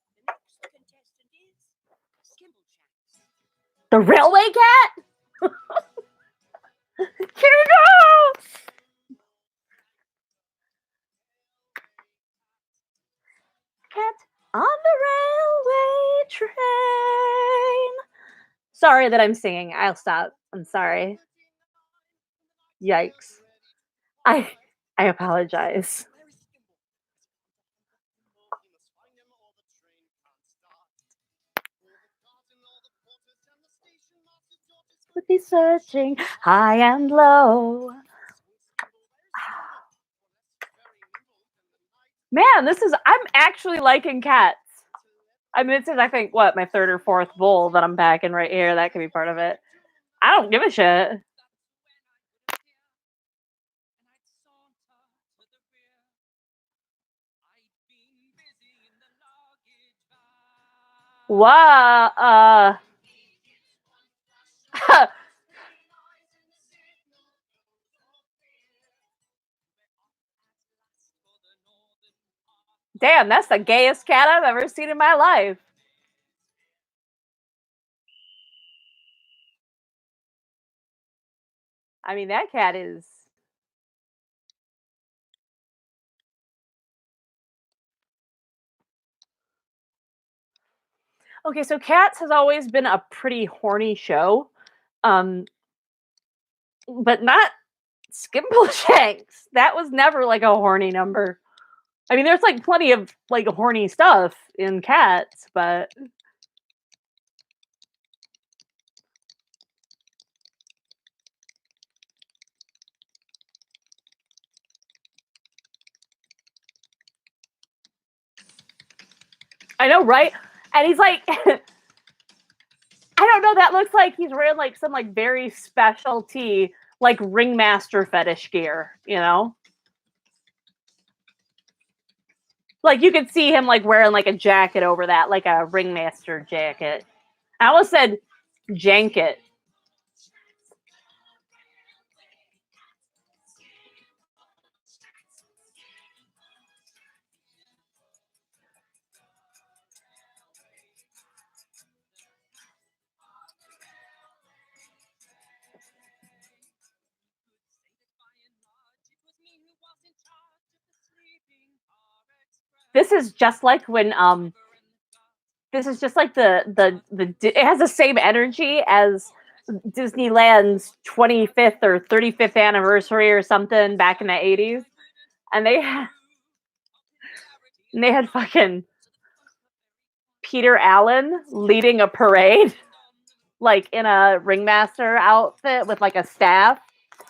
The next contestant is Skimble Chance. The railway cat? Here we go! Sorry that I'm singing. I'll stop. I'm sorry. Yikes. I I apologize. Would be searching high and low. Man, I'm actually liking Cats. I mean, this is, I think, what, my third or fourth bowl that I'm packing right here. That could be part of it. I don't give a shit. Wow. Damn, that's the gayest cat I've ever seen in my life. I mean, that cat is. Okay, so Cats has always been a pretty horny show. Um, but not Skimbleshanks. That was never like a horny number. I mean, there's like plenty of like horny stuff in Cats, but I know, right? And he's like, I don't know. That looks like he's wearing like some like very specialty like ringmaster fetish gear, you know? Like you could see him like wearing like a jacket over that, like a ringmaster jacket. I almost said janket. This is just like when this is just like the it has the same energy as Disneyland's 25th or 35th anniversary or something back in the 80s. And they had fucking Peter Allen leading a parade like in a ringmaster outfit with like a staff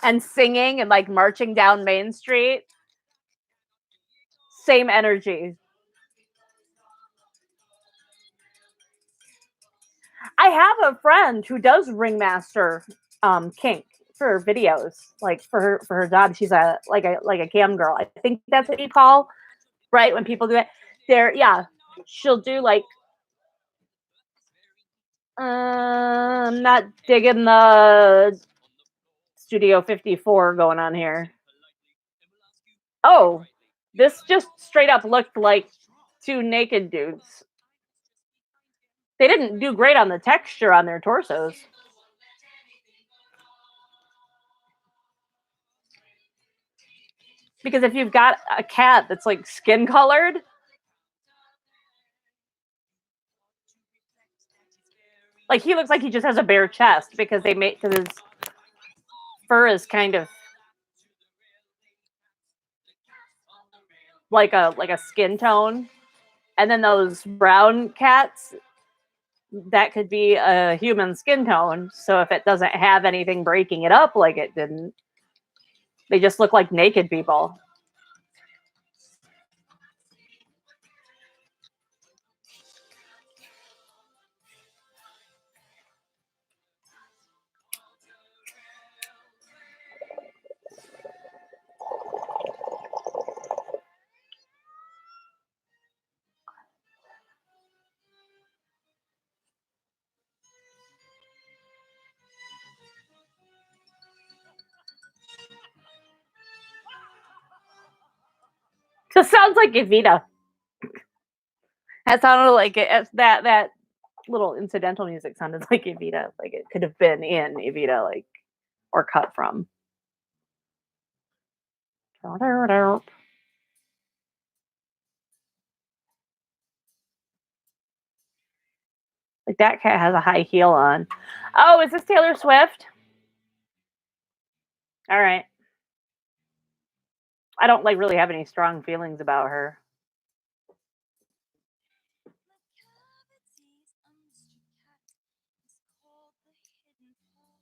and singing and like marching down Main Street. Same energy. I have a friend who does ringmaster kink for videos, like for her job. She's a cam girl. I think that's what you call right when people do it. Yeah, she'll do like I'm not digging the Studio 54 going on here. Oh, this just straight up looked like two naked dudes. They didn't do great on the texture on their torsos. Because if you've got a cat that's like skin colored, like he looks like he just has a bare chest because because his fur is kind of like a skin tone. And then those brown cats, that could be a human skin tone. So if it doesn't have anything breaking it up like it didn't, they just look like naked people. This sounds like Evita. That sounded like it. That little incidental music sounded like Evita. Like it could have been in Evita, like or cut from. Like that cat has a high heel on. Oh, is this Taylor Swift? All right. I don't like really have any strong feelings about her. McCavity's a mystery cat is called the Hidden Paw,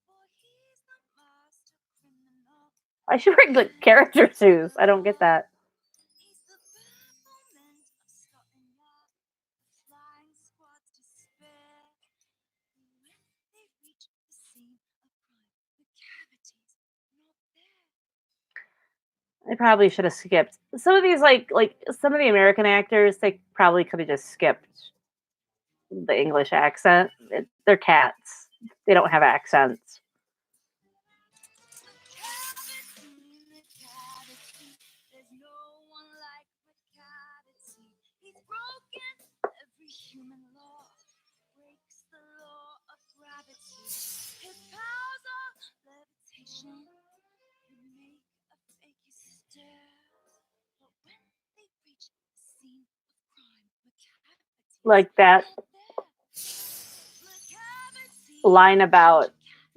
for he's the master criminal. I should bring the character shoes. I don't get that. He's the bafflement of Scotland Yard, the flying squad's despair. When they reach the scene of crime, McCavity's not there. I probably should have skipped some of these. Like some of the American actors, they probably could have just skipped the English accent. They're cats. They don't have accents. McCavity, there's no one like McCavity. He's broken every human law, breaks the law of gravity. His powers are levitation, can make a fakey stare. But when they reach the scene of crime, McCavity Like that McCavity line about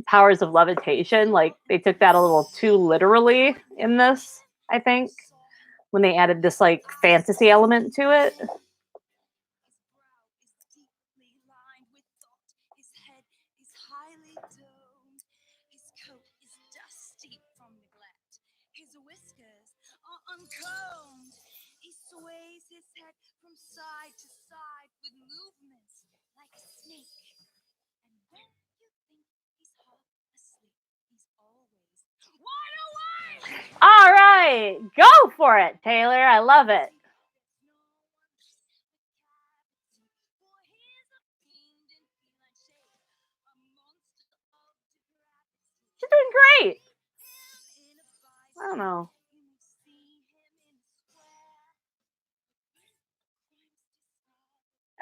powers of levitation. Like they took that a little too literally in this, I think, when they added this like fantasy element to it. His brow is deeply lined with thought. His head is highly domed. His coat is dusty from neglect. His whiskers are uncombed. He sways his head from side to side with movements like a snake. And when you think he's half asleep, he's always wide awake. All right, go for it, Taylor. I love it. She's doing great. I don't know.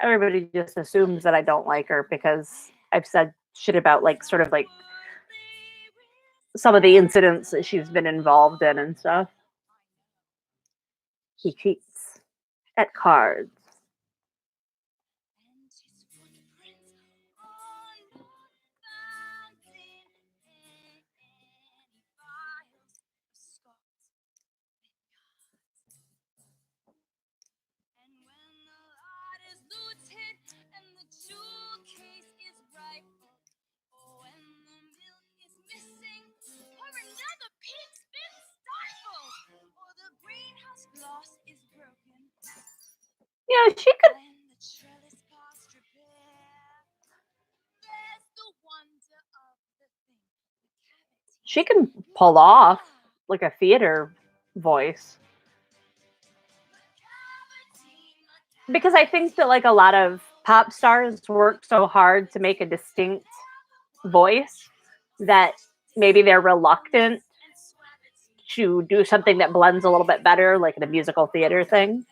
Everybody just assumes that I don't like her because I've said shit about like sort of like some of the incidents that she's been involved in and stuff. He cheats at cards. And his footprints are not found in any files of Scots and when the lot is looted and the jewel case is rifled, or when the milk is missing, or another pig's been stifled, or the greenhouse glass is broken, Yeah, she could. and the trellis past repair, there's the wonder of the thing. The She cavity can pull off like a theater voice. Because I think that like a lot of pop stars work so hard to make a distinct voice that maybe they're reluctant to do something that blends a little bit better, like in a musical theater thing.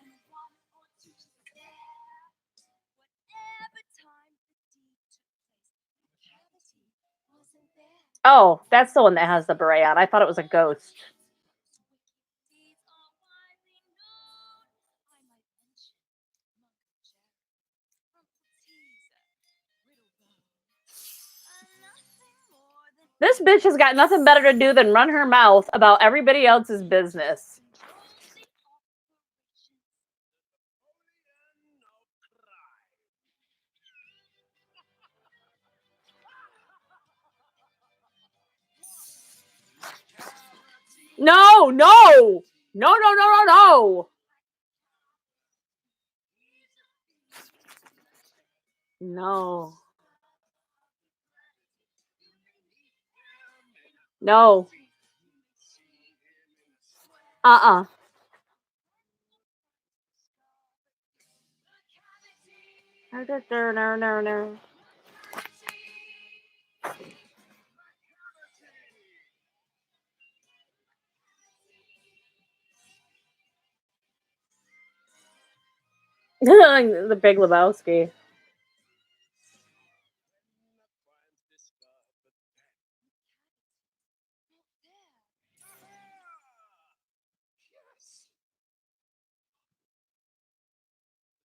Oh, that's the one that has the beret on. I thought it was a ghost. This bitch has got nothing better to do than run her mouth about everybody else's business. No, no, no, no, no, no, no. No. No. Uh-uh. No, no, no, no. The Big Lebowski. The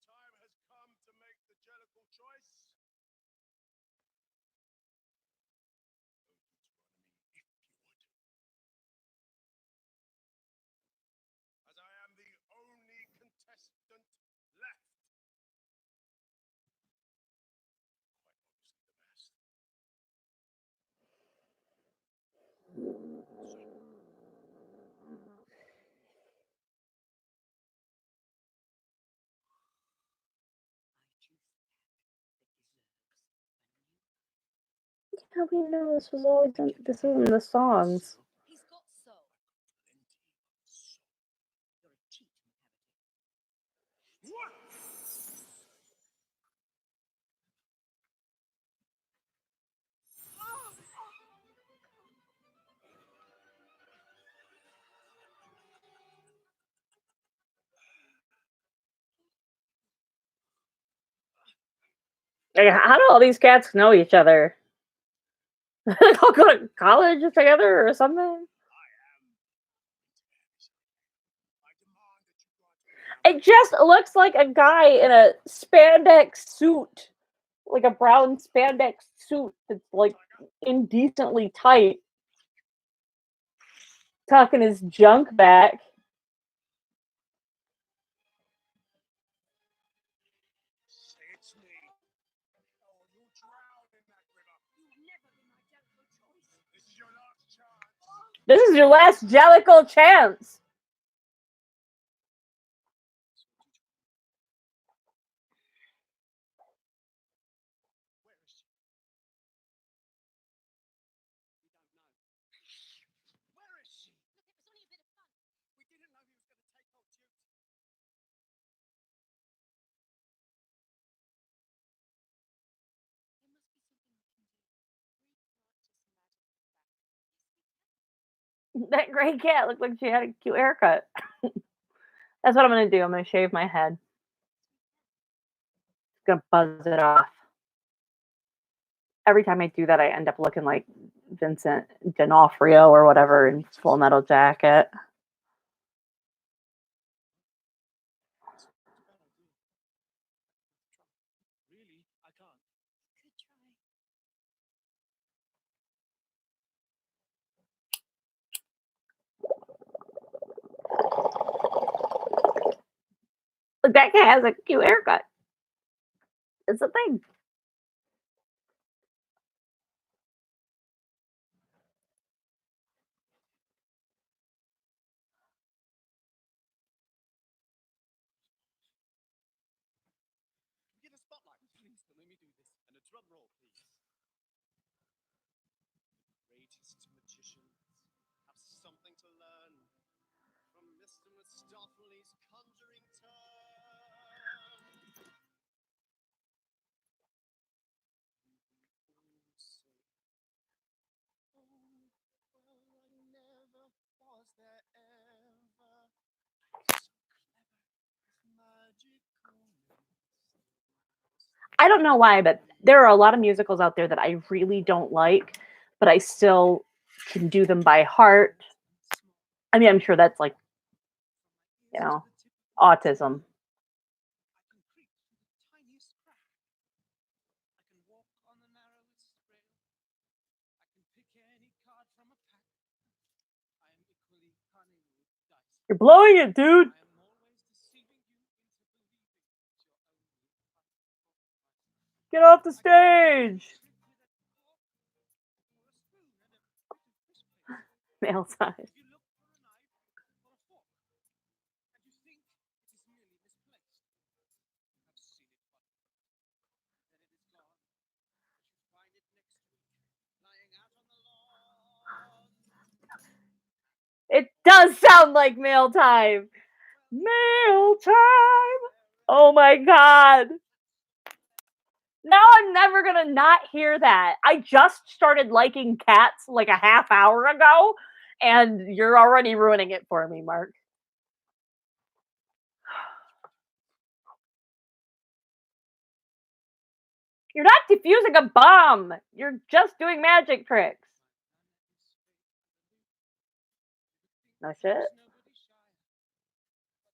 time has come to make the jellicle choice. How do we know this was always in, this is in the songs? He's got soul. You're a cheat, Like, how do all these cats know each other? They all go to college together or something? It just looks like a guy in a spandex suit, like a brown spandex suit that's like indecently tight, tucking his junk back. It's me. Oh, you drowned in that river. You've never been my Jellicle choice. This is your last chance. This is your last Jellicle chance. Where is she? We don't know. Where is she? Look, it was only a bit of fun. We didn't know he was going to take off duty. There must be something we can do. We can't just magic it back. Yes, we can. That gray cat looked like she had a cute haircut. That's what I'm gonna do. I'm gonna shave my head. Gonna buzz it off. Every time I do that, I end up looking like Vincent D'Onofrio or whatever in Full Metal Jacket. Really? I can't. Could try. Look, that cat has a cute haircut. It's a thing. Get a spotlight, please. Let me do this. And a drum roll, please. Greatest magicians have something to learn from Mr. Mistopheles' conjuring turn. Was there ever magical? I don't know why, but there are a lot of musicals out there that I really don't like, but I still can do them by heart. I mean, I'm sure that's like, you know, autism. I can creep through the tiniest crack. I can walk on the narrowest rail. I can pick any card from a pack. I am equally cunning with dice. You're blowing it, dude. I am always deceiving you into believing that you're only Get off the stage. Male size. If you look for a knife or a fork, and you think it is merely misplaced, you have seen it once. Then it is gone. But you find it next week, lying out on the lawn. It does sound like mail time. Mail time. Oh my god. Now I'm never gonna not hear that. I just started liking cats like a half hour ago, and you're already ruining it for me, Mark. You're not defusing a bomb. You're just doing magic tricks. No shit. Nobody shy, but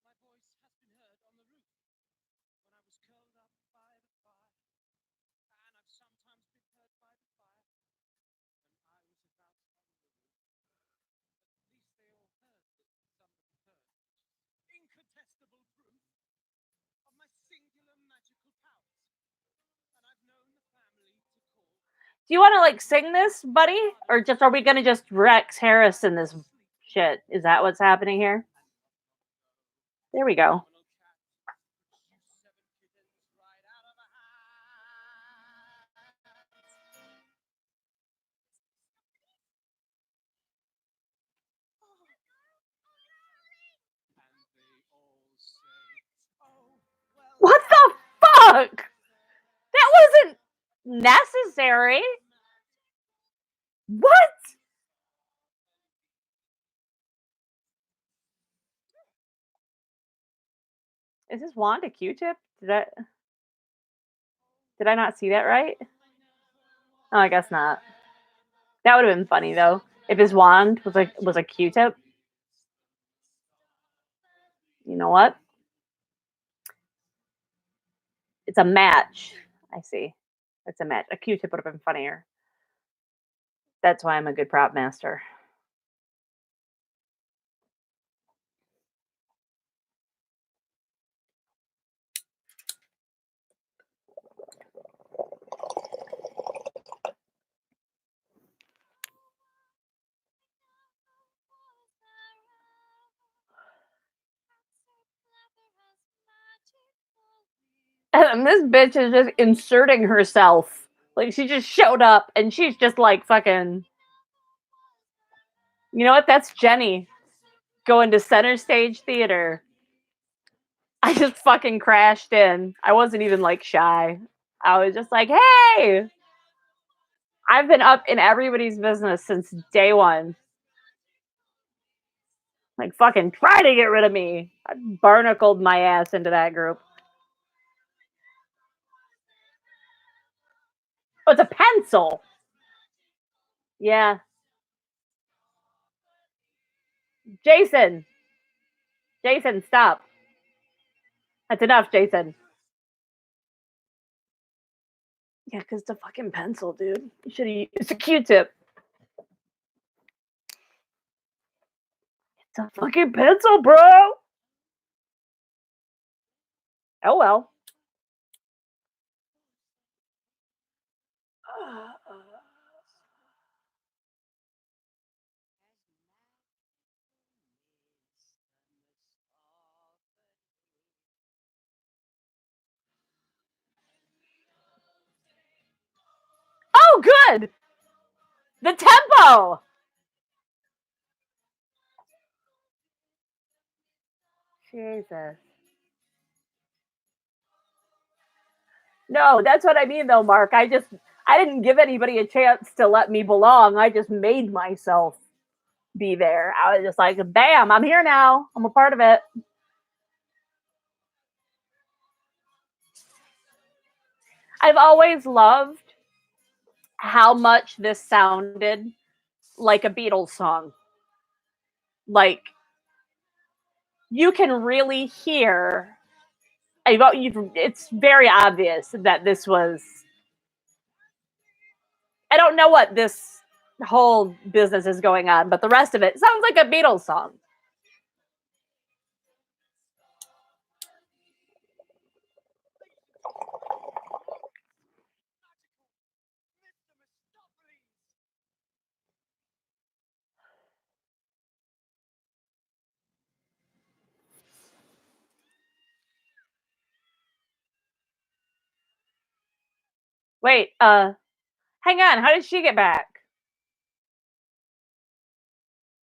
my voice has been heard on the roof when I was curled up by the fire, and I've sometimes been heard by the fire when I was about on the roof. At least they all heard that somebody heard, which is incontestable proof of my singular magical powers. And I've known the family to call. Do you want to like sing this, buddy, or just are we gonna just Rex Harrison this shit? Is that what's happening here? There we go. fuck? That wasn't necessary. What? Is his wand a Q-tip? Did I not see that right? Oh, I guess not. That would have been funny though if his wand was a Q-tip. You know what? It's a match. I see. It's a match. A Q-tip would have been funnier. That's why I'm a good prop master. And this bitch is just inserting herself. Like she just showed up and she's just like fucking. You know what? That's Jenny going to center stage theater. I just fucking crashed in. I wasn't even like shy. I was just like, hey, I've been up in everybody's business since day one. Like fucking try to get rid of me. I barnacled my ass into that group. Oh, it's a pencil. Yeah. Jason. Jason, stop. That's enough, Jason. Yeah, because it's a fucking pencil, dude. You should have used a Q-tip. It's a fucking pencil, bro. Oh well. Oh, good. The tempo. Jesus. No, that's what I mean, though, Mark. I didn't give anybody a chance to let me belong. I just made myself be there. I was just like, bam, I'm here now. I'm a part of it. I've always loved how much this sounded like a Beatles song. Like, you can really hear. It's very obvious that this was. I don't know what this whole business is going on, but the rest of it sounds like a Beatles song. Wait, hang on. How did she get back?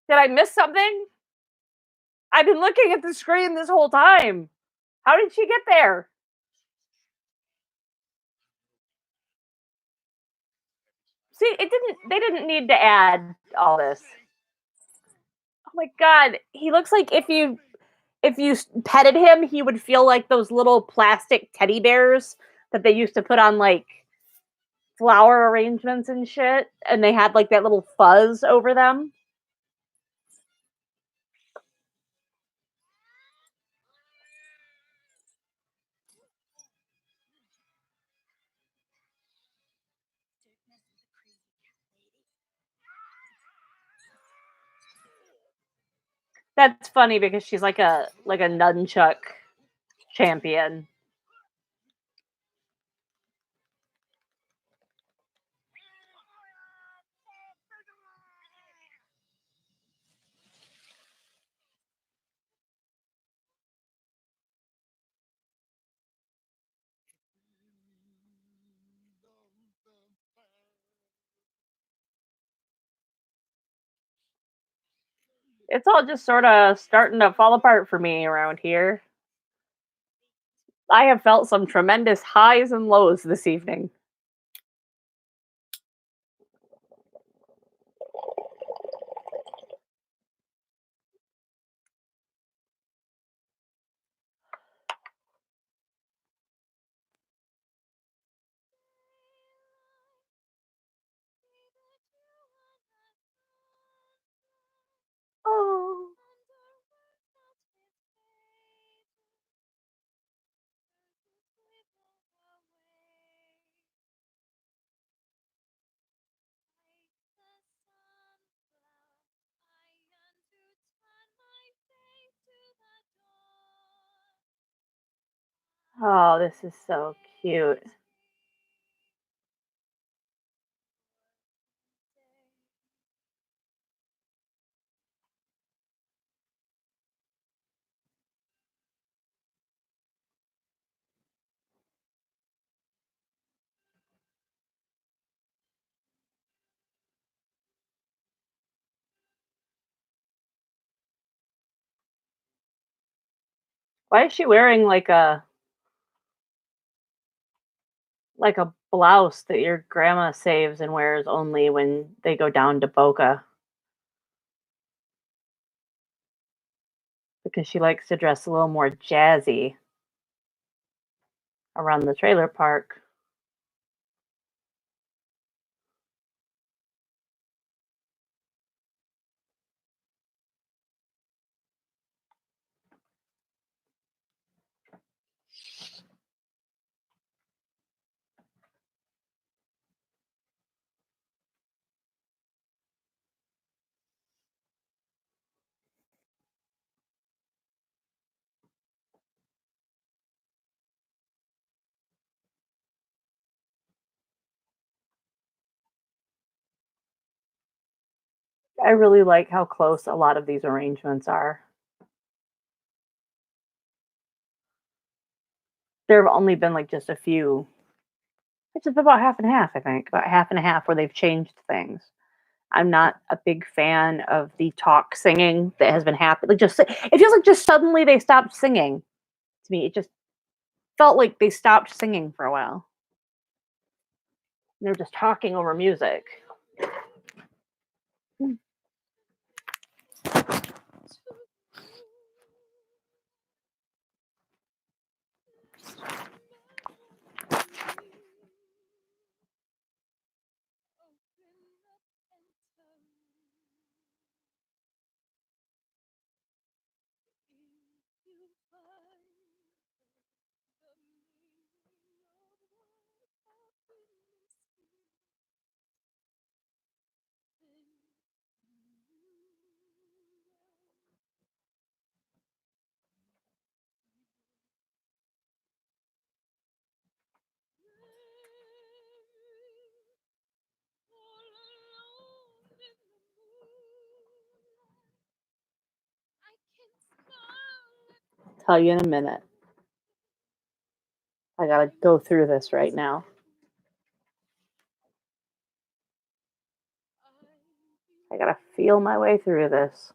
Did I miss something? I've been looking at the screen this whole time. How did she get there? See, they didn't need to add all this. Oh my god, he looks like if you petted him, he would feel like those little plastic teddy bears that they used to put on like flower arrangements and shit, and they had like that little fuzz over them. That's funny because she's like a nunchuck champion. It's all just sort of starting to fall apart for me around here. I have felt some tremendous highs and lows this evening. Oh. Oh, this is so cute. Why is she wearing like a blouse that your grandma saves and wears only when they go down to Boca? Because she likes to dress a little more jazzy around the trailer park. I really like how close a lot of these arrangements are. There have only been like just a few. It's about half and half, I think. About half and a half where they've changed things. I'm not a big fan of the talk singing that has been happening. Like just it feels like just suddenly they stopped singing to me. It just felt like they stopped singing for a while. They're just talking over music. Tell you in a minute. I gotta go through this right now. I gotta feel my way through this.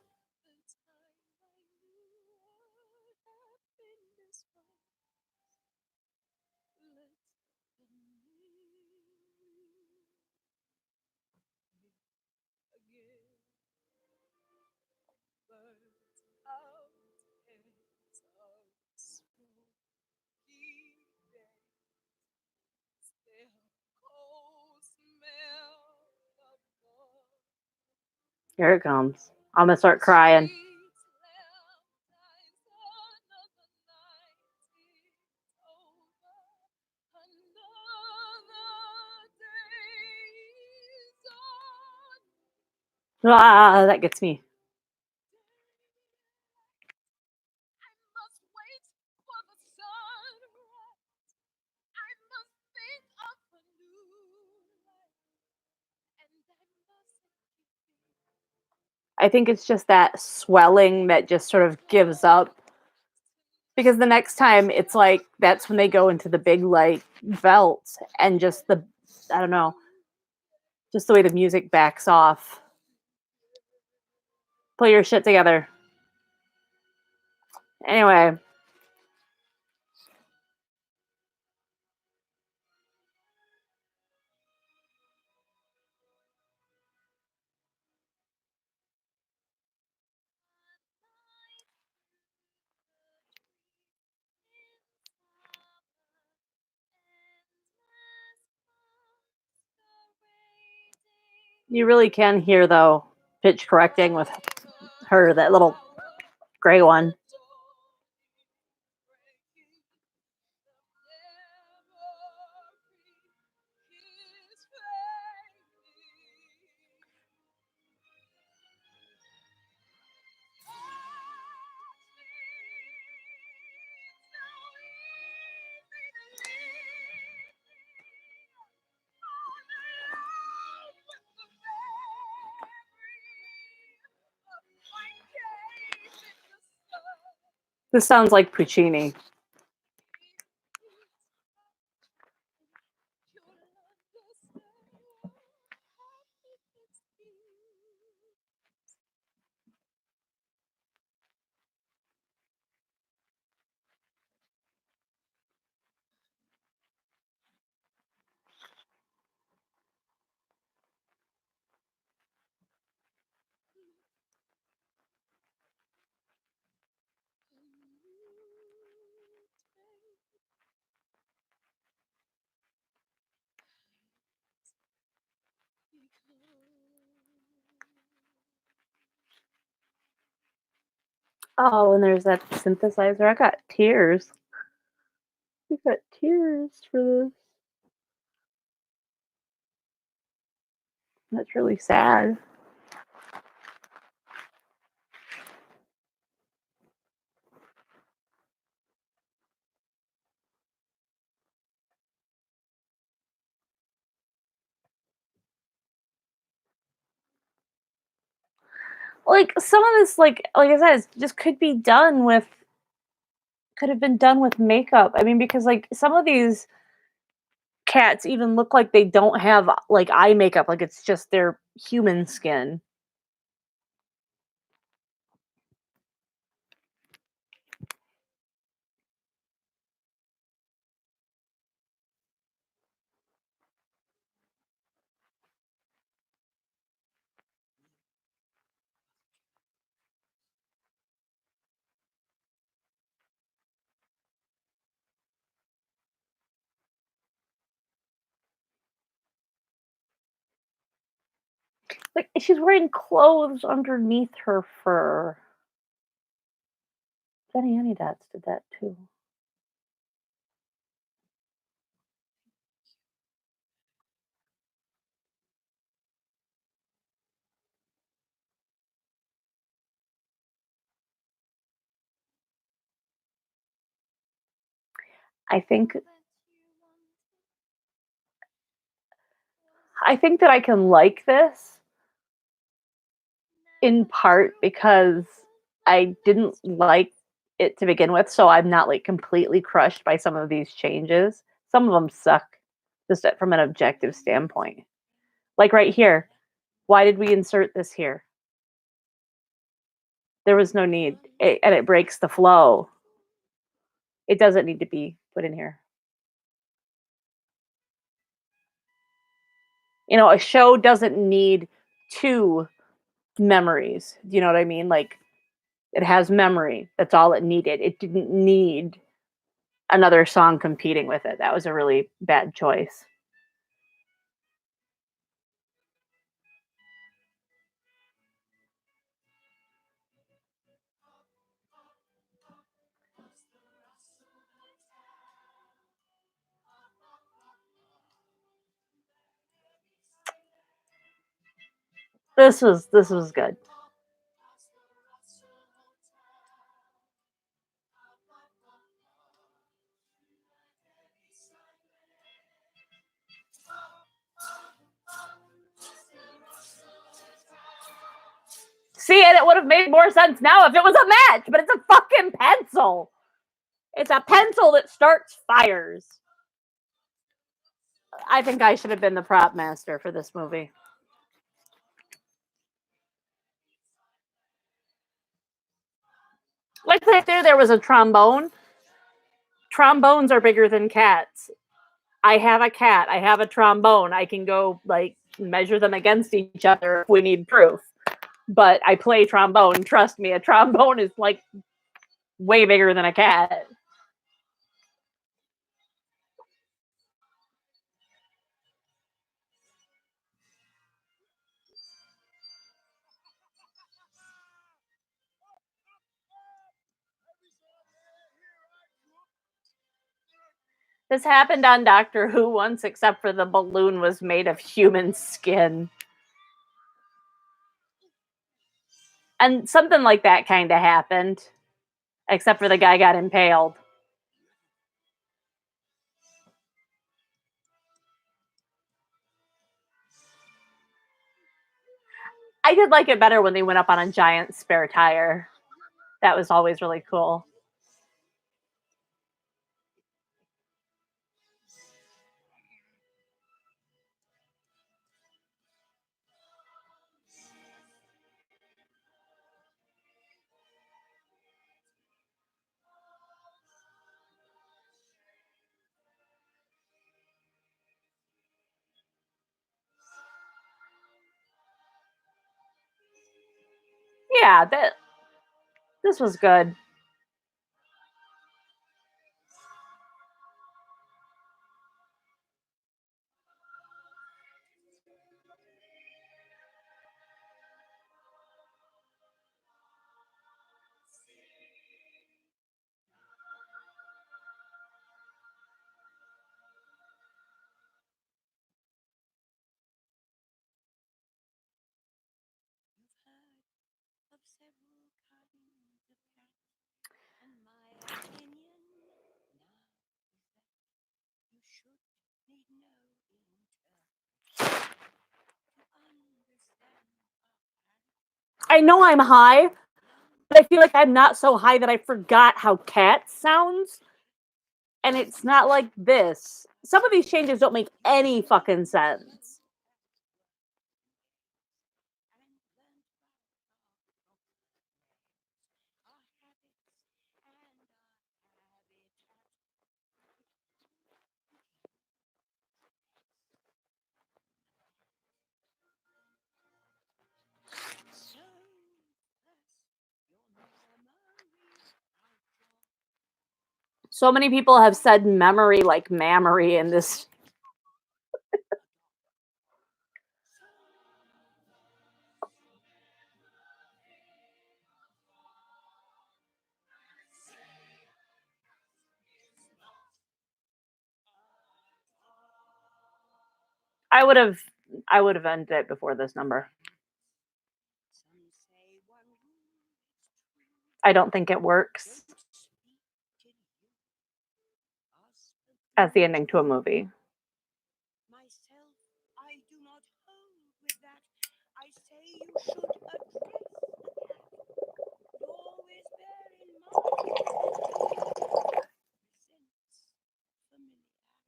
Here it comes. I'm gonna start crying. Ah, that gets me. I think it's just that swelling that just sort of gives up. Because the next time it's like that's when they go into the big like belt and just the I don't know, just the way the music backs off. Pull your shit together. Anyway, You really can hear, though, pitch correcting with her, that little gray one. This sounds like Puccini. Oh, and there's that synthesizer. I got tears. I got tears for this. That's really sad. Like, some of this, like I said, just could have been done with makeup. I mean, because, like, some of these cats even look like they don't have, like, eye makeup, like, it's just their human skin. Like, she's wearing clothes underneath her fur. Jenny Anydots did that too. I think that I can like this in part because I didn't like it to begin with, so I'm not, like, completely crushed by some of these changes. Some of them suck, just from an objective standpoint. Like right here, why did we insert this here? There was no need, and it breaks the flow. It doesn't need to be put in here. A show doesn't need 2 memories. Do you know what I mean? Like, it has memory. That's all it needed. It didn't need another song competing with it. That was a really bad choice. This was good. See, and it would have made more sense now if it was a match, but it's a fucking pencil. It's a pencil that starts fires. I think I should have been the prop master for this movie. Like, if there was a trombone. Trombones are bigger than cats. I have a cat. I have a trombone. I can go, like, measure them against each other if we need proof. But I play trombone. Trust me, a trombone is, like, way bigger than a cat. This happened on Doctor Who once, except for the balloon was made of human skin. And something like that kind of happened, except for the guy got impaled. I did like it better when they went up on a giant spare tire. That was always really cool. Yeah, this was good. Of several kinds of cats, and my opinion now is that you should need no interpretation to understand I know I'm high, but I feel like I'm not so high that I forgot how cat sounds. And it's not like this. Some of these changes don't make any fucking sense. So many people have said memory like mammary in this. I would have ended it before this number. I don't think it works as the ending to a movie. myself, I do not hold with that. I say you should address the cat, but always bear in mind sense familiarity.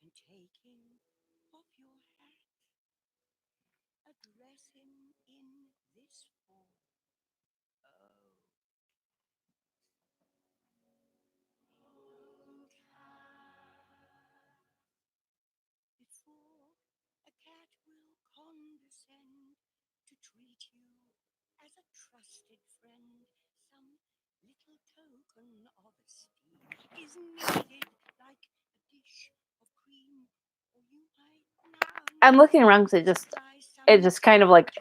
And taking off your hat, address him in this form. Oh, before a cat will condescend to treat you as a trusted friend, some little token of esteem is needed, like a dish of cream, or you might now I'm looking around because it just kind of like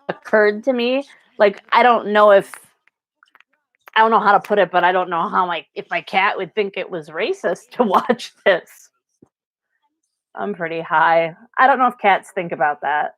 occurred to me. Like I don't know how to put it, but I don't know how if my cat would think it was racist to watch this. I'm pretty high. I don't know if cats think about that.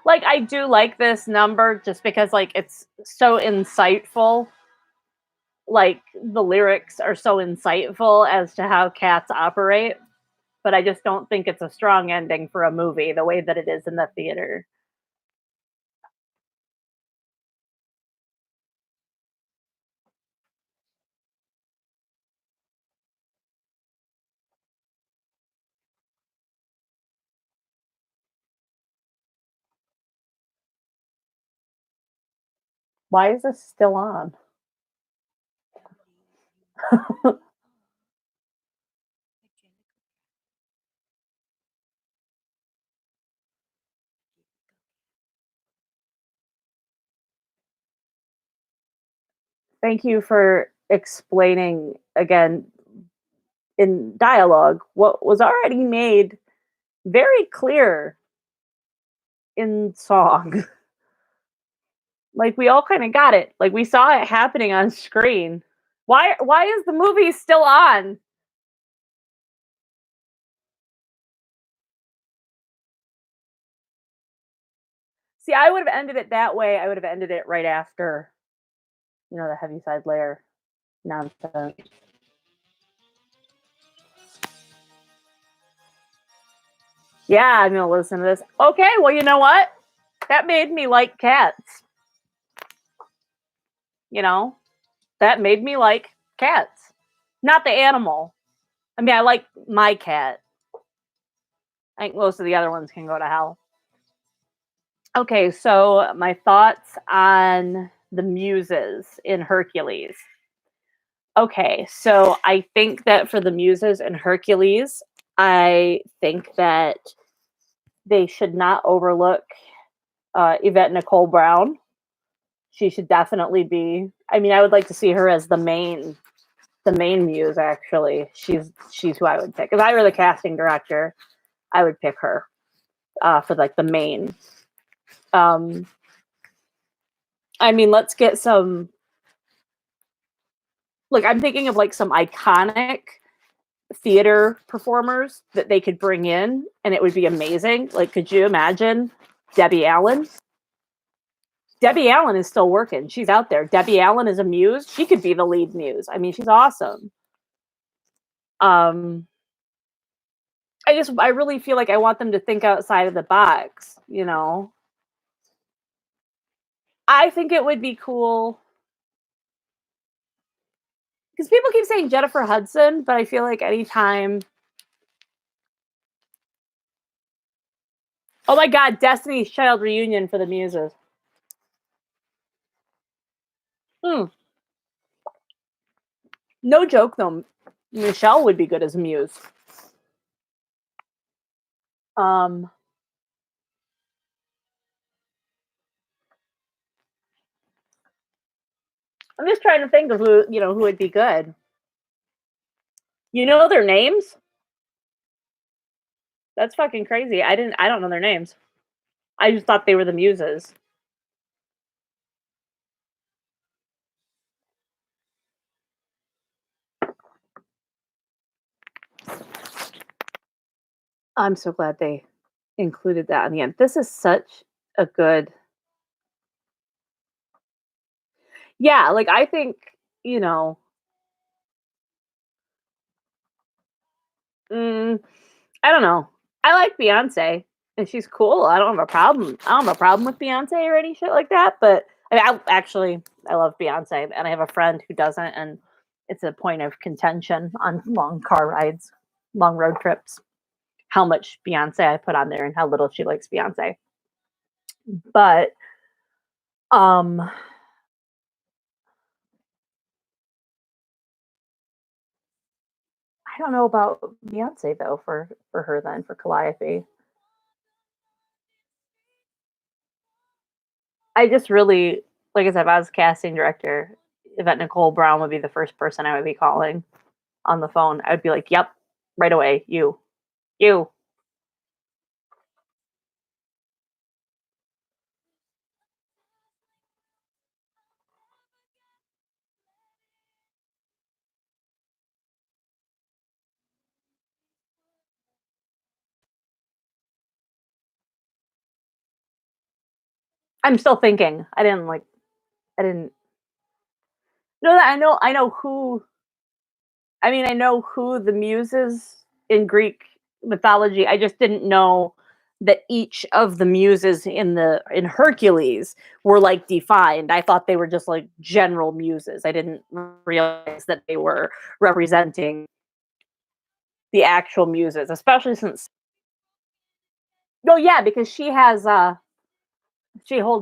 Like I do like this number just because like it's so insightful. Like the lyrics are so insightful as to how cats operate, but I just don't think it's a strong ending for a movie the way that it is in the theater. Why is this still on? Thank you for explaining again in dialogue what was already made very clear in song. Like we all kind of got it. Like we saw it happening on screen. Why is the movie still on? See, I would have ended it that way. I would have ended it right after, the heavy side layer nonsense. Yeah, I'm gonna listen to this. Okay, well, you know what? That made me like cats. You know, that made me like cats, not the animal. I mean, I like my cat. I think most of the other ones can go to hell. Okay, so my thoughts on the muses in Hercules. Okay, so I think that for the muses in Hercules, I think that they should not overlook Yvette Nicole Brown. She should definitely be. I mean, I would like to see her as the main muse. Actually, she's who I would pick. If I were the casting director, I would pick her for like the main. Um, I mean, let's get some. Like, I'm thinking of like some iconic theater performers that they could bring in, and it would be amazing. Like, could you imagine Debbie Allen? Debbie Allen is still working. She's out there. Debbie Allen is a muse. She could be the lead muse. I mean, she's awesome. Um, I really feel like I want them to think outside of the box. I think it would be cool because people keep saying Jennifer Hudson, but I feel like anytime. Oh my God, Destiny's Child reunion for the Muses. Hmm. No joke though, Michelle would be good as a muse. Um, I'm just trying to think of who would be good. You know their names? That's fucking crazy. I don't know their names. I just thought they were the muses. I'm so glad they included that in the end. This is such a good. Yeah, like I think, you know, mm, I don't know. I like Beyonce and she's cool. I don't have a problem. I don't have a problem with Beyonce or any shit like that. But I love Beyonce, and I have a friend who doesn't, and it's a point of contention on long car rides, long road trips. How much Beyonce I put on there and how little she likes Beyonce. But um, I don't know about Beyonce though for her then for Calliope. I just really, like I said, if I was casting director, Yvette Nicole Brown would be the first person I would be calling on the phone. I would be like, "Yep, right away, you." I'm still thinking. I didn't know that I know who. I mean, I know who the muses in Greek mythology. I just didn't know that each of the muses in Hercules were like defined. I thought they were just like general muses. I didn't realize that they were representing the actual muses, especially since. Oh yeah, because she holds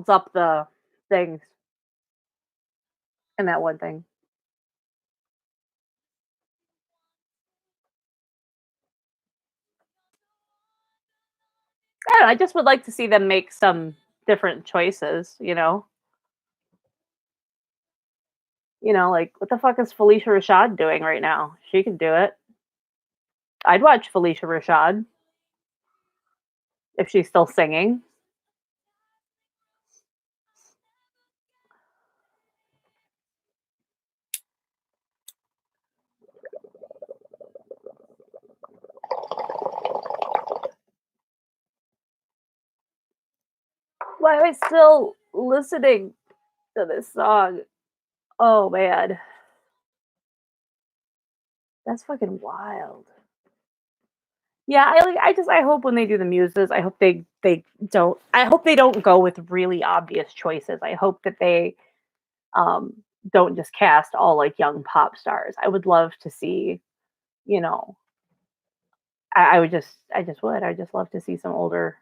up the things in that one thing. don't know, I just would like to see them make some different choices, you know? You know, like, what the fuck is Felicia Rashad doing right now? She could do it. I'd watch Felicia Rashad if she's still singing. Why am I still listening to this song? Oh man, that's fucking wild. Yeah, I hope when they do the muses, I hope they don't go with really obvious choices. I hope that they um don't just cast all like young pop stars. I would love to see, you know, I just love to see some older,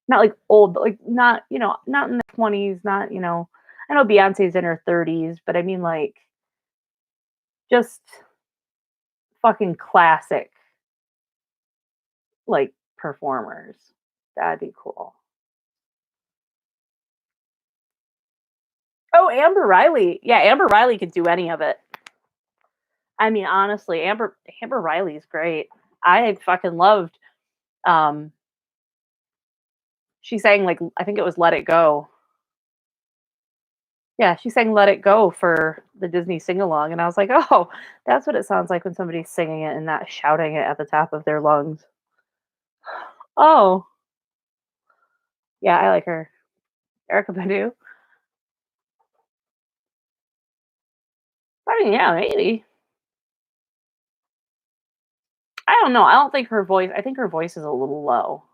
not like old, but like not, not in their 20s, not, I know Beyonce's in her 30s, but I mean like just fucking classic like performers. That'd be cool. Oh, Amber Riley. Yeah, Amber Riley could do any of it. I mean, honestly, Amber Riley's great. I fucking loved um she sang like I think it was Let It Go. Yeah, she sang Let It Go for the Disney sing along and I was like, "Oh, that's what it sounds like when somebody's singing it and not shouting it at the top of their lungs." Oh, yeah, I like her. Erica Badu. I mean, yeah, maybe. I don't know. I think her voice is a little low.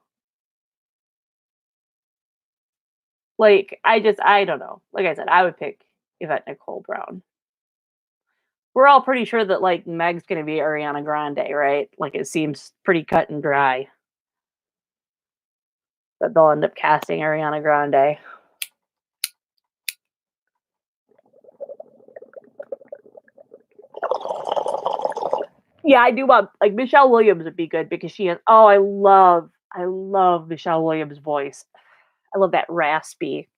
Like, I don't know. Like I said, I would pick Yvette Nicole Brown. We're all pretty sure that, like, Meg's gonna be Ariana Grande, right? Like, it seems pretty cut and dry that they'll end up casting Ariana Grande. Yeah, I do want like, Michelle Williams would be good because she has I love Michelle Williams' voice. I love that raspy.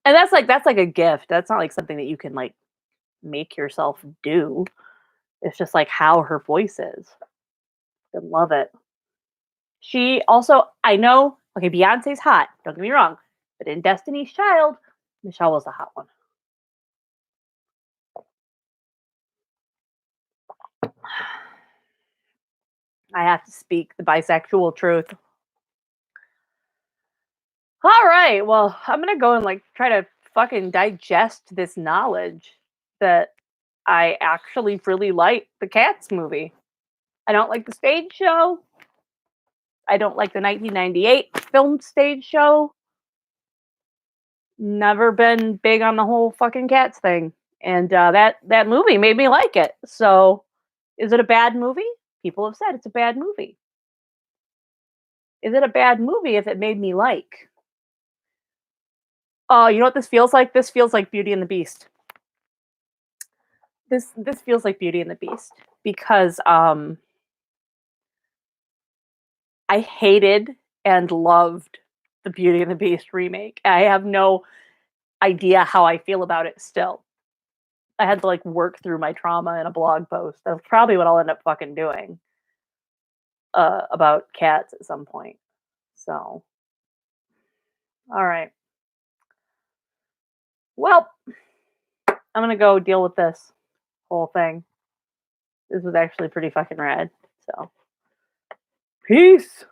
And that's like a gift. That's not like something that you can, like, make yourself do. It's just, like, how her voice is. I love it. She also I know okay, Beyonce's hot, don't get me wrong, but in Destiny's Child, Michelle was the hot one. I have to speak the bisexual truth. Alright, well, I'm gonna go and, like, try to fucking digest this knowledge that I actually really like the Cats movie. I don't like the stage show. I don't like the 1998 film stage show. Never been big on the whole fucking Cats thing, and, that movie made me like it, so is it a bad movie? People have said it's a bad movie. Is it a bad movie if it made me like? Oh, you know what this feels like? This feels like Beauty and the Beast. This feels like Beauty and the Beast because, I hated and loved the Beauty and the Beast remake. I have no idea how I feel about it still. I had to, like, work through my trauma in a blog post. That's probably what I'll end up fucking doing, about Cats at some point. So, alright. Well, I'm gonna go deal with this whole thing. This was actually pretty fucking rad. So, peace.